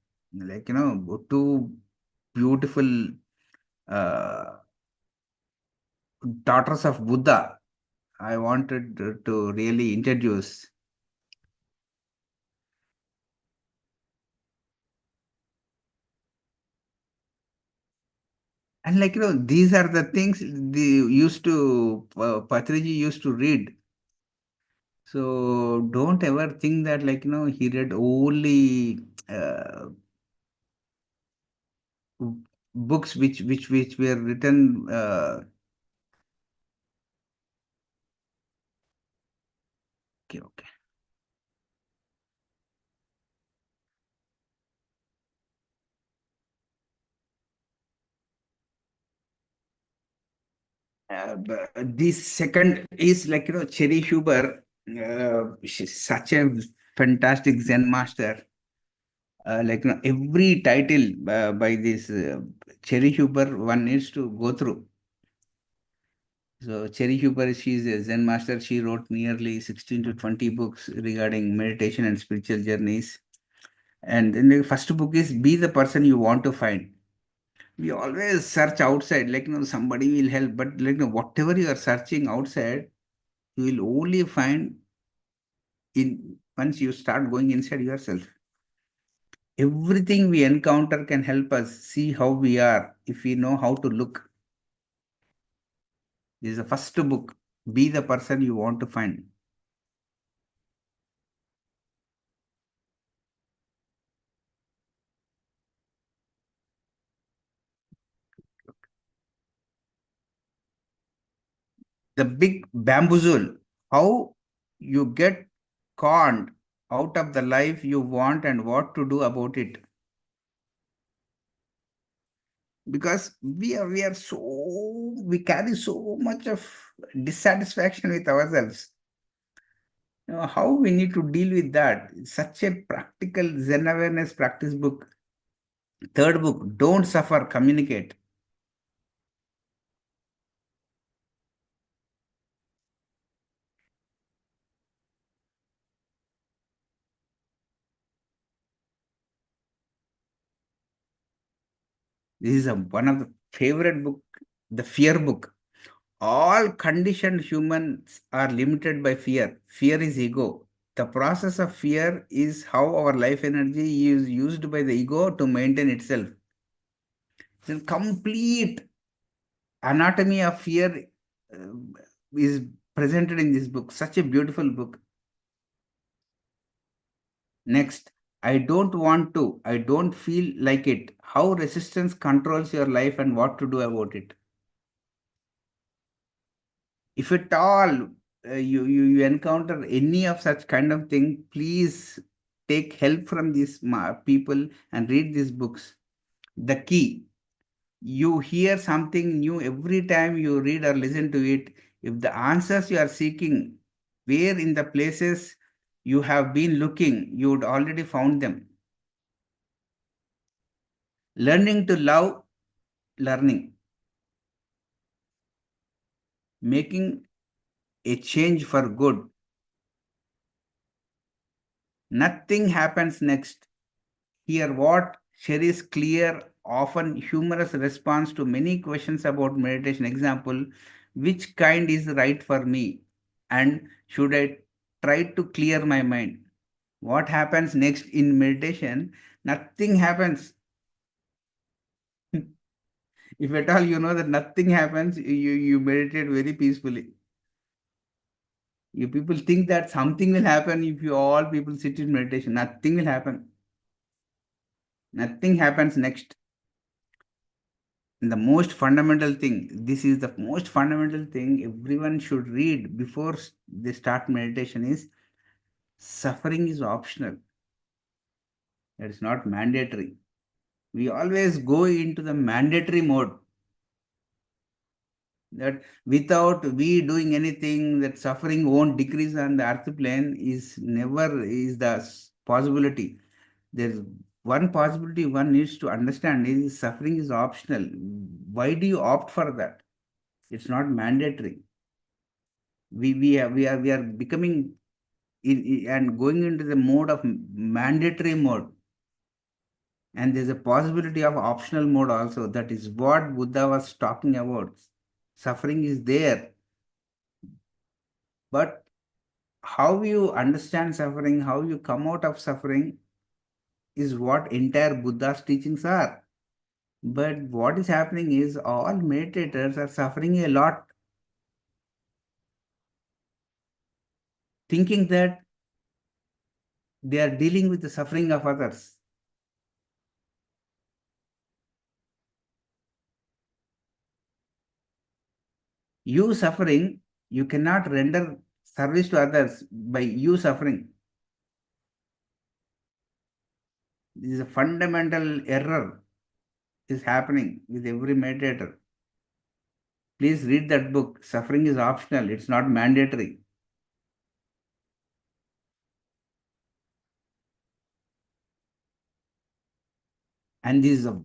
Two beautiful uh, daughters of Buddha. I wanted to really introduce. And these are the things Patriji used to read. So don't ever think that he read only books which were written. Okay. This second is Cheri Huber. She's such a fantastic Zen master. Every title by this Cheri Huber one needs to go through. So Cheri Huber, she's a Zen master. She wrote nearly 16 to 20 books regarding meditation and spiritual journeys. And then the first book is Be the Person You Want to Find. We always search outside, somebody will help, but whatever you are searching outside, you will only find in once you start going inside yourself. Everything we encounter can help us see how we are if we know how to look. This is the first book. Be the person you want to find. The big bamboozle. How you get conned out of the life you want and what to do about it. Because we carry so much of dissatisfaction with ourselves. How we need to deal with that. Such a practical Zen awareness practice book. Third book, Don't Suffer, Communicate. This is one of the favorite book, the fear book. All conditioned humans are limited by fear. Fear is ego. The process of fear is how our life energy is used by the ego to maintain itself. The complete anatomy of fear is presented in this book. Such a beautiful book. Next, I don't want to. I don't feel like it. How resistance controls your life and what to do about it. If at all you encounter any of such kind of thing, please take help from these people and read these books. The key, you hear something new every time you read or listen to it. If the answers you are seeking, where in the places you have been looking, you would already found them. Learning to love learning, making a change for good. Nothing happens next. Here, what Cheri's clear, often humorous response to many questions about meditation. Example, which kind is right for me? And should I try to clear my mind? What happens next in meditation? Nothing happens. If at all you know that nothing happens, you meditate very peacefully. You people think that something will happen if you all people sit in meditation. Nothing will happen. Nothing happens next. And the most fundamental thing, this is the most fundamental thing everyone should read before they start meditation is suffering is optional. It is not mandatory. We always go into the mandatory mode that without we doing anything, that suffering won't decrease on the earth plane is never is the possibility. There is one possibility one needs to understand is suffering is optional. Why do you opt for that? It's not mandatory. We are becoming and going into the mode of mandatory mode, and there's a possibility of optional mode also. That is what Buddha was talking about. Suffering is there, but how you understand suffering, how you come out of suffering is what entire Buddha's teachings are. But what is happening is all meditators are suffering a lot, thinking that they are dealing with the suffering of others. You suffering, you cannot render service to others by you suffering. This is a fundamental error is happening with every meditator. Please read that book. Suffering is optional, it's not mandatory. And this is a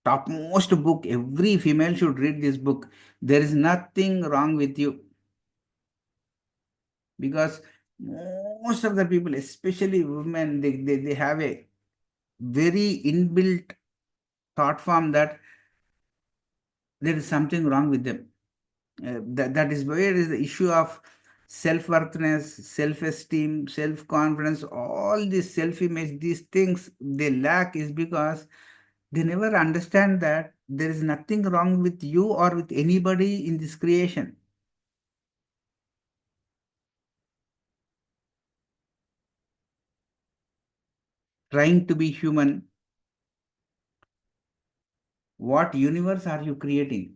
topmost book. Every female should read this book. There is nothing wrong with you. Because most of the people, especially women, they have a very inbuilt thought form that there is something wrong with them. That is where is the issue of self-worthiness, self-esteem, self-confidence, all this self-image, these things they lack is because they never understand that there is nothing wrong with you or with anybody in this creation. Trying to be human, what universe are you creating?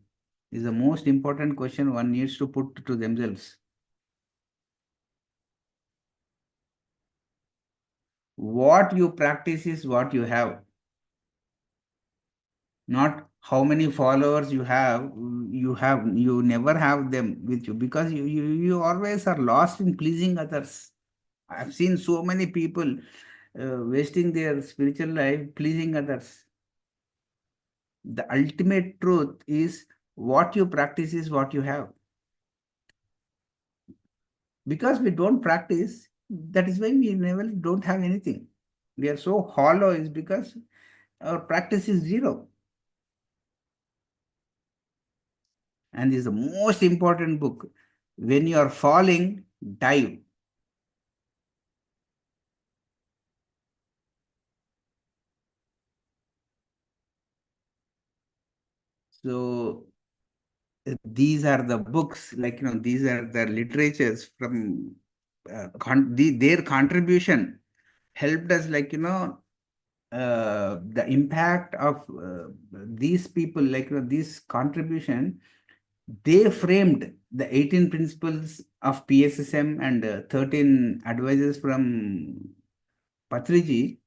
Is the most important question one needs to put to themselves. What you practice is what you have, not how many followers you have. You never have them with you because you always are lost in pleasing others. I've seen so many people wasting their spiritual life pleasing others. The ultimate truth is what you practice is what you have. Because we don't practice, that is why we never don't have anything. We are so hollow is because our practice is zero. And this is the most important book. When you are falling, dive. So these are the books, like these are the literatures from their contribution helped us, the impact of these people, this contribution They framed the 18 principles of PSSM and 13 advices from Patriji.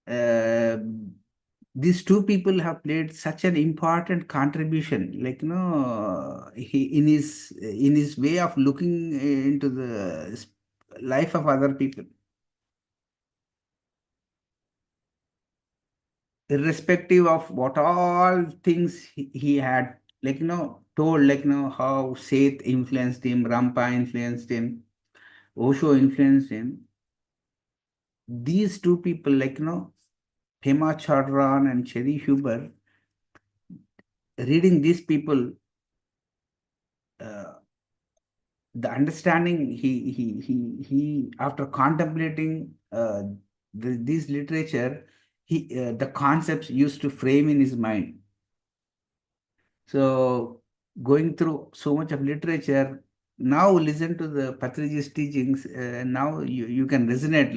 Uh, these two people have played such an important contribution, like he in his way of looking into the life of other people, irrespective of what all things he had, told, how Seth influenced him, Rampa influenced him, Osho influenced him. These two people, Pema Chodron and Cheri Huber, reading these people, uh, the understanding he after contemplating this literature, the concepts used to frame in his mind. So going through so much of literature, now listen to the Patriji's teachings. Now you can resonate.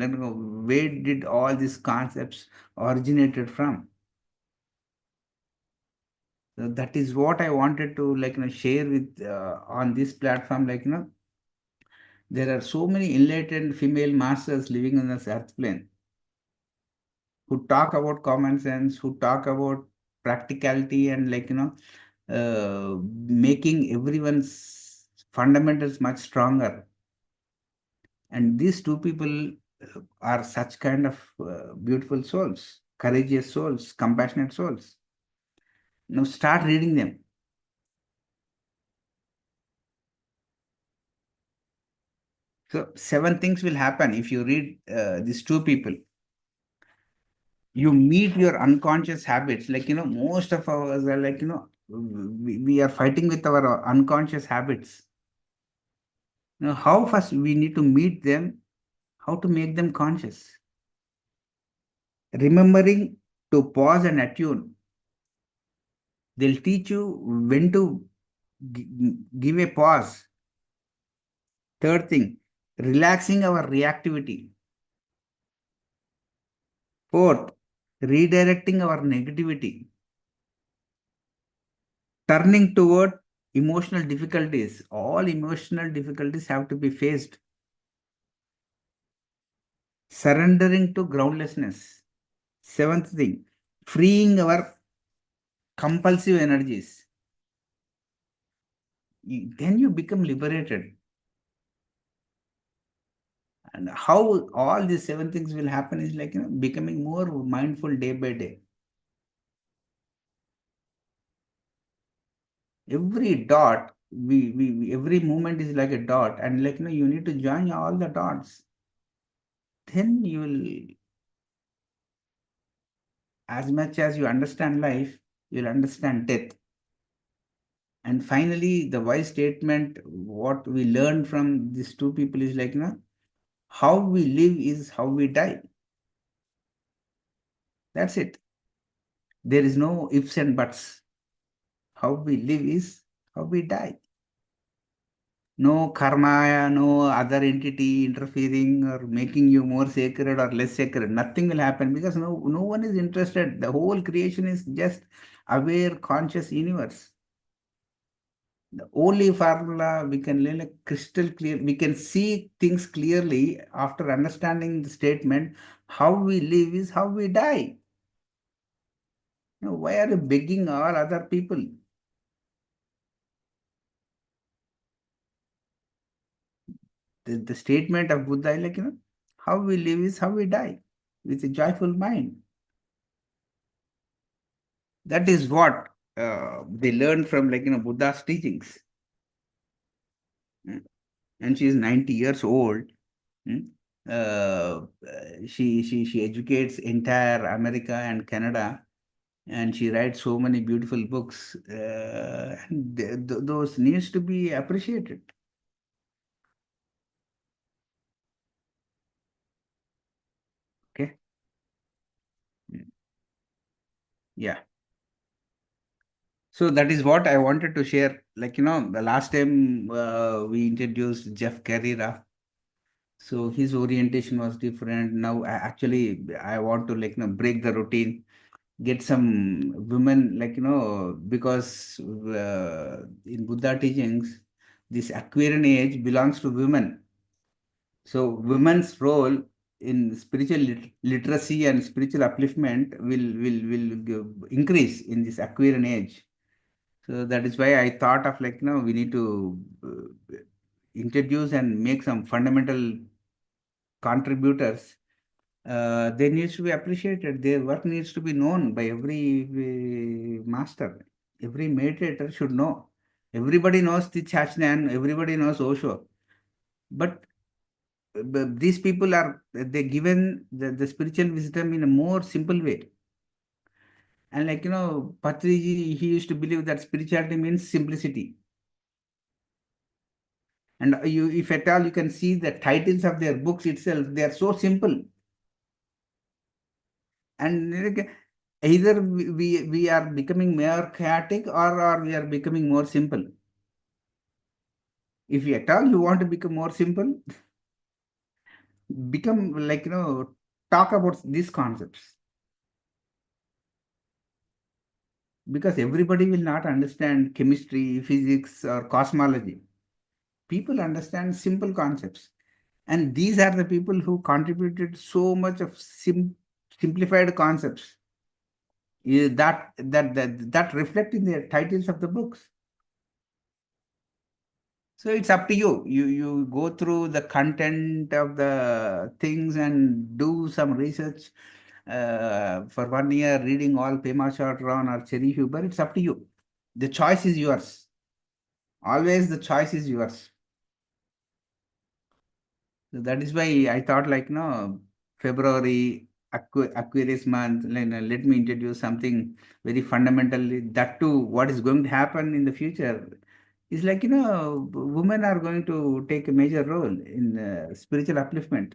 Where did all these concepts originated from? So that is what I wanted to share with on this platform. There are so many enlightened female masters living on this earth plane who talk about common sense, who talk about practicality, and making everyone's fundamentals much stronger. And these two people are such kind of beautiful souls, courageous souls, compassionate souls. Now start reading them. So 7 things will happen if you read these two people. You meet your unconscious habits. Most of us are we are fighting with our unconscious habits. Now, how first we need to meet them, how to make them conscious. Remembering to pause and attune. They'll teach you when to give a pause. Third thing, relaxing our reactivity. Fourth, redirecting our negativity. Turning toward emotional difficulties. All emotional difficulties have to be faced. Surrendering to groundlessness. Seventh thing, freeing our compulsive energies. Then you become liberated. And how all these 7 things will happen is becoming more mindful day by day. Every dot, every moment is like a dot, and you need to join all the dots. Then you will, as much as you understand life, you'll understand death. And finally, the wise statement, what we learn from these two people is how we live is how we die. That's it. There is no ifs and buts. How we live is how we die. No karma, no other entity interfering or making you more sacred or less sacred. Nothing will happen because no one is interested. The whole creation is just aware, conscious universe. The only formula we can learn crystal clear, we can see things clearly after understanding the statement, how we live is how we die. Why are you begging all other people? The statement of Buddha is how we live is how we die, with a joyful mind. That is what they learned from Buddha's teachings. And she is 90 years old. Mm. She educates entire America and Canada, and she writes so many beautiful books. And those needs to be appreciated. Okay. Yeah. So that is what I wanted to share. The last time we introduced Jeff Carrera. So his orientation was different. Now, actually, I want to break the routine. get some women, like, because in Buddha teachings, this Aquarian age belongs to women. So women's role in spiritual literacy and spiritual upliftment will increase in this Aquarian age. So that is why I thought of, like, we need to introduce and make some fundamental contributors. They needs to be appreciated. Their work needs to be known by every master. Every meditator should know. Everybody knows the CHodron, everybody knows Osho. But these people are, they given the spiritual wisdom in a more simple way. And, like, Patriji, he used to believe that spirituality means simplicity. And you, if at all, you can see the titles of their books itself, they are so simple. And like, either we are becoming more chaotic, or we are becoming more simple. If at all you want to become more simple, become, like, talk about these concepts. Because everybody will not understand chemistry, physics, or cosmology. People understand simple concepts. And these are the people who contributed so much of simplified concepts that reflect in the titles of the books. So it's up to you. You go through the content of the things and do some research for 1 year, reading all Pema CHodron or Cheri Huber. It's up to you. The choice is yours. Always the choice is yours. So that is why I thought, like, February, Aquarius month, let me introduce something very fundamentally. That too, what is going to happen in the future is, like, women are going to take a major role in spiritual upliftment.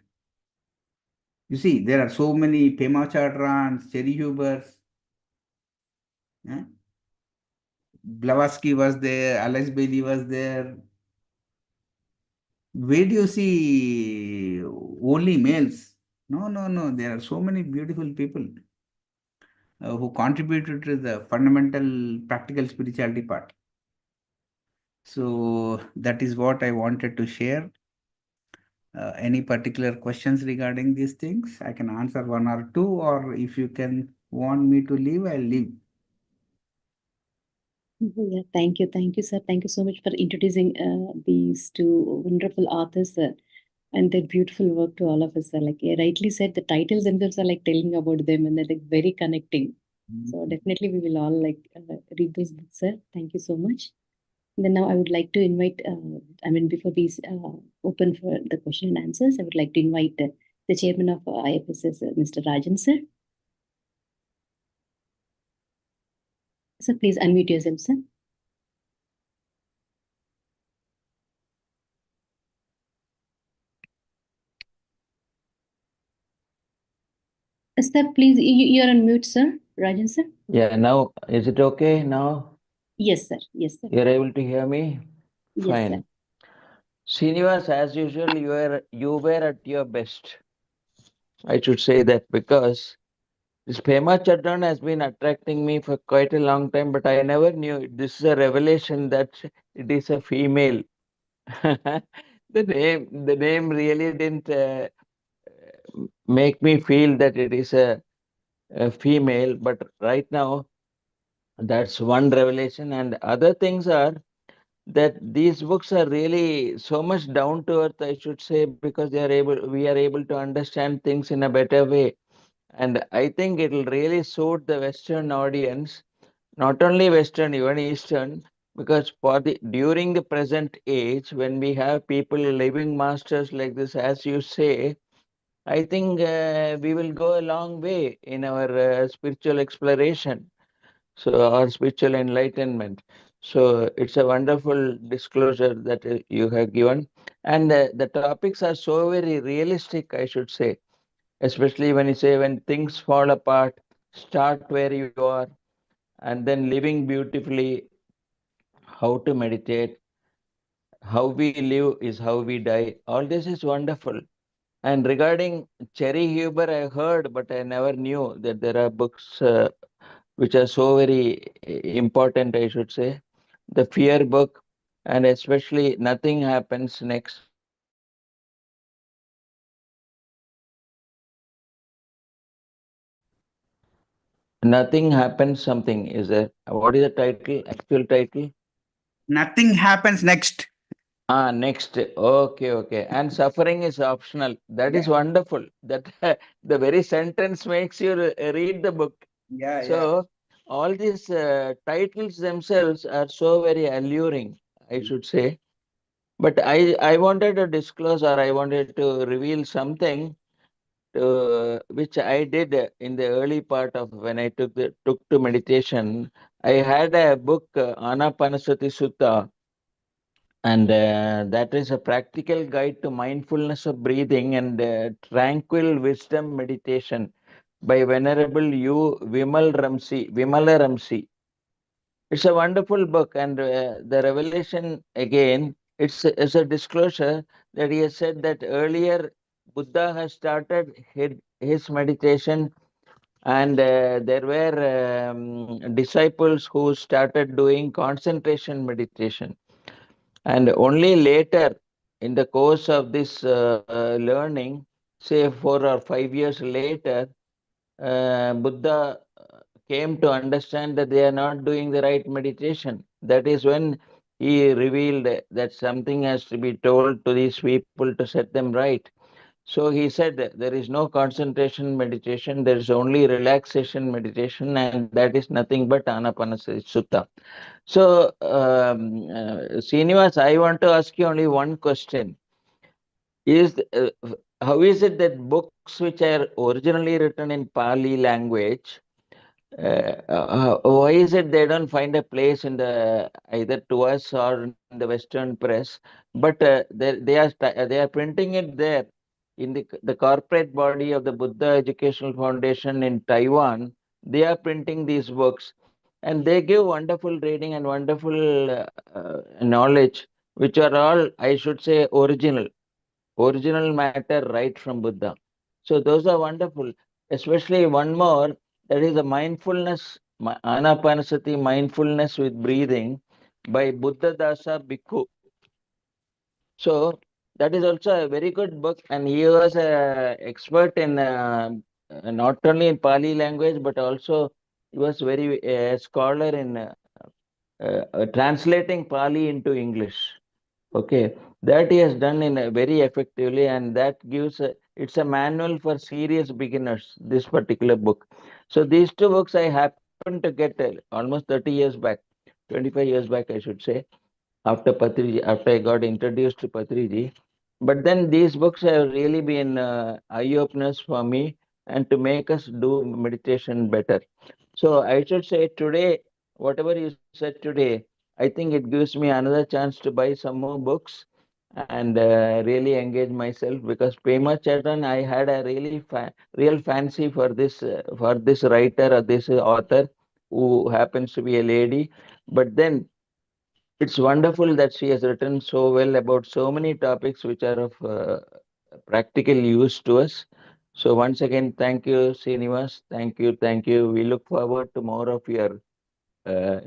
You see, there are so many Pema Chodrons, Cheri Hubers. Blavatsky was there, Alex Bailey was there. Where do you see only males? No, no, no. There are so many beautiful people who contributed to the fundamental practical spirituality part. So that is what I wanted to share. Any particular questions regarding these things? I can answer one or two, or if you can want me to leave, I'll leave. Yeah, thank you, sir. Thank you so much for introducing these two wonderful authors and their beautiful work to all of us. Like you rightly said, the titles themselves are like telling about them, and they're like very connecting. So definitely, we will all like read those books, sir. Thank you so much. Then now I would like to invite, before we open for the question and answers, I would like to invite the chairman of IFSS, Mr. Rajan, sir. Sir, please unmute yourself, sir. Sir, please, you're on mute, sir. Rajan, sir. Yeah, now is it okay now? Yes, sir. Yes, sir. You're able to hear me? Yes, Fine. sir. Srinivas, as usual, you were at your best. I should say that because this Pema Chadran has been attracting me for quite a long time, but I never knew this is a revelation that it is a female. The name really didn't make me feel that it is a female, but right now that's one revelation, and other things are that these books are really so much down to earth, I should say, because we are able to understand things in a better way. And I think it'll really suit the Western audience, not only Western, even Eastern, because during the present age, when we have people living masters like this, as you say, I think we will go a long way in our spiritual exploration. So, our spiritual enlightenment. So, it's a wonderful disclosure that you have given. And the topics are so very realistic, I should say, especially when you say when things fall apart, start where you are, and then living beautifully, how to meditate, how we live is how we die. All this is wonderful. And regarding Cheri Huber, I heard, but I never knew that there are books which are so very important, I should say. The fear book, and especially nothing happens next. Nothing happens something is there. What is the title? Actual title? Nothing happens next. Next. Okay, okay. And suffering is optional. That is Yeah, wonderful. That the very sentence makes you read the book. yeah, yeah. So all these titles themselves are so very alluring, I should say. But I wanted to disclose, or I wanted to reveal something which I did in the early part of when I took to meditation. I had a book, Anapanasati Sutta, and that is a practical guide to mindfulness of breathing and tranquil wisdom meditation by Venerable U. Vimala Ramsi. It's a wonderful book, and the revelation again, it's a disclosure that he has said that earlier Buddha has started his meditation, and there were disciples who started doing concentration meditation. And only later, in the course of this learning, say 4 or 5 years later, Buddha came to understand that they are not doing the right meditation. That is when he revealed that something has to be told to these people to set them right. So he said that there is no concentration meditation, there is only relaxation meditation, and that is nothing but Anapanasati Sutta. So, Srinivas, I want to ask you only one question. Is how is it that books which are originally written in Pali language, why is it they don't find a place in the either to us or in the Western press? But they are printing it there in the corporate body of the Buddha Educational Foundation in Taiwan. They are printing these books, and they give wonderful reading and wonderful knowledge, which are all, I should say, original matter right from Buddha. So those are wonderful. Especially one more, that is the mindfulness, Anapanasati mindfulness with breathing by Buddha Dasa Bhikkhu. So that is also a very good book, and he was a expert in not only in Pali language but also he was very scholar in translating Pali into English. Okay, that he has done in a very effectively, and that gives it's a manual for serious beginners. This particular book. So these two books I happened to get almost 30 years back, 25 years back, I should say, after Patriji, after I got introduced to Patriji. But then these books have really been eye openers for me and to make us do meditation better. So I should say today, whatever you said today, I think it gives me another chance to buy some more books and really engage myself, because Pema Chadran, I had a really real fancy for this writer or this author who happens to be a lady. But then it's wonderful that she has written so well about so many topics which are of practical use to us. So once again, thank you, Srinivas. Thank you, thank you. We look forward to more of your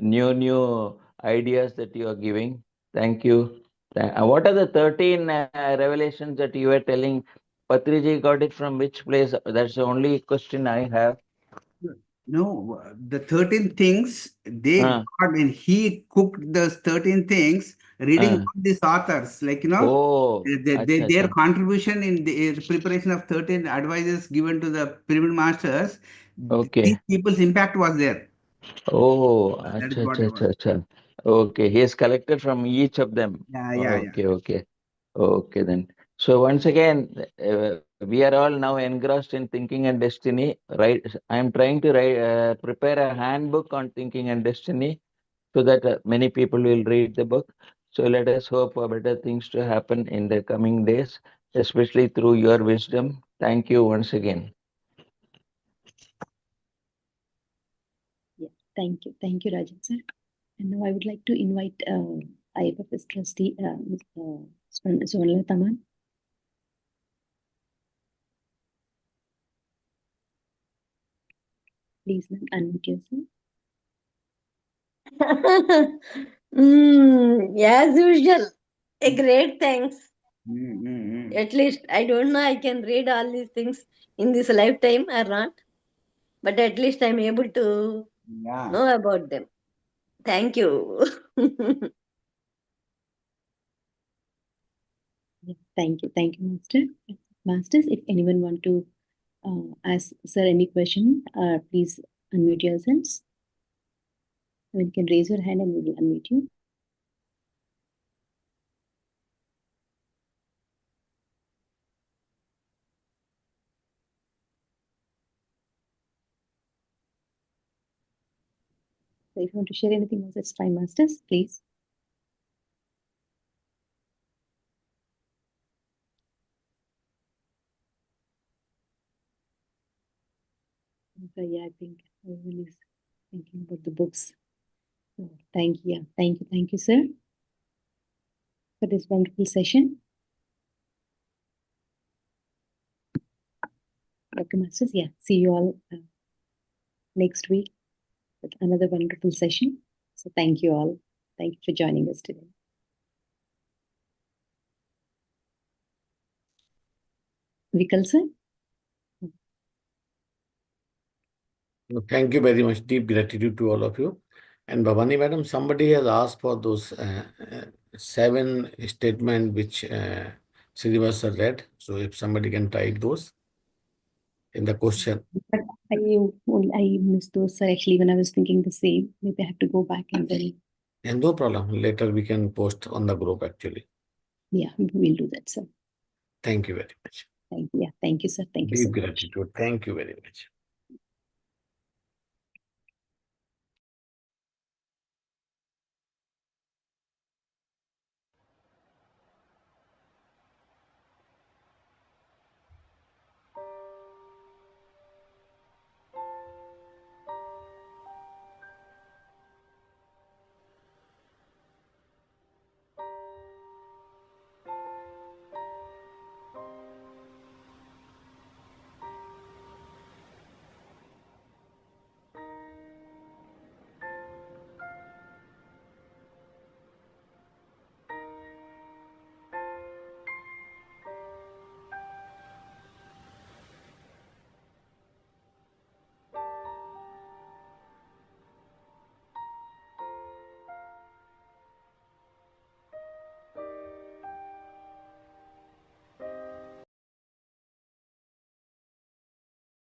new ideas that you are giving. Thank you. What are the 13 revelations that you were telling? Patriji got it from which place? That's the only question I have. No, the 13 things they Uh, got when he cooked those 13 things, reading uh. all these authors, like, Oh, acha, their acha. contribution in the preparation of 13 advices given to the pyramid masters, these Okay. people's impact was there. Oh, That is acha, what I acha, want. acha, acha. Okay, he has collected from each of them. Yeah, yeah, yeah. Okay, okay. Okay, then. So once again, we are all now engrossed in thinking and destiny. Right? I am trying to prepare a handbook on thinking and destiny so that many people will read the book. So let us hope for better things to happen in the coming days, especially through your wisdom. Thank you once again. Yeah, thank you, Rajan sir. And now I would like to invite IFSS trustee Ms. Sonala Taman. Please, ma'am, unmute yourself. As usual, a great thanks. Mm. At least I don't know I can read all these things in this lifetime or not, but at least I'm able to Yeah. know about them. Thank you. Yeah, thank you. Thank you, Master. Masters, if anyone want to ask Sir any question, please unmute yourselves. I mean, you can raise your hand and we will unmute you. So if you want to share anything else, it's fine, Masters, please. So yeah, I think everyone is thinking about the books. So thank you, sir, for this wonderful session. Dr. Masters, yeah, see you all next week with another wonderful session. So thank you all. Thank you for joining us today. Vikal sir? Thank you very much. Deep gratitude to all of you. And Bhavani madam, somebody has asked for those 7 statements which Srinivas read. So if somebody can type those in the question. But I missed those, sir. Actually, when I was thinking the same, maybe I have to go back and then. And no problem. Later we can post on the group actually. Yeah, we'll do that, sir. Thank you very much. Thank you. Yeah, thank you, sir. Thank you so Deep much. gratitude. Thank you very much.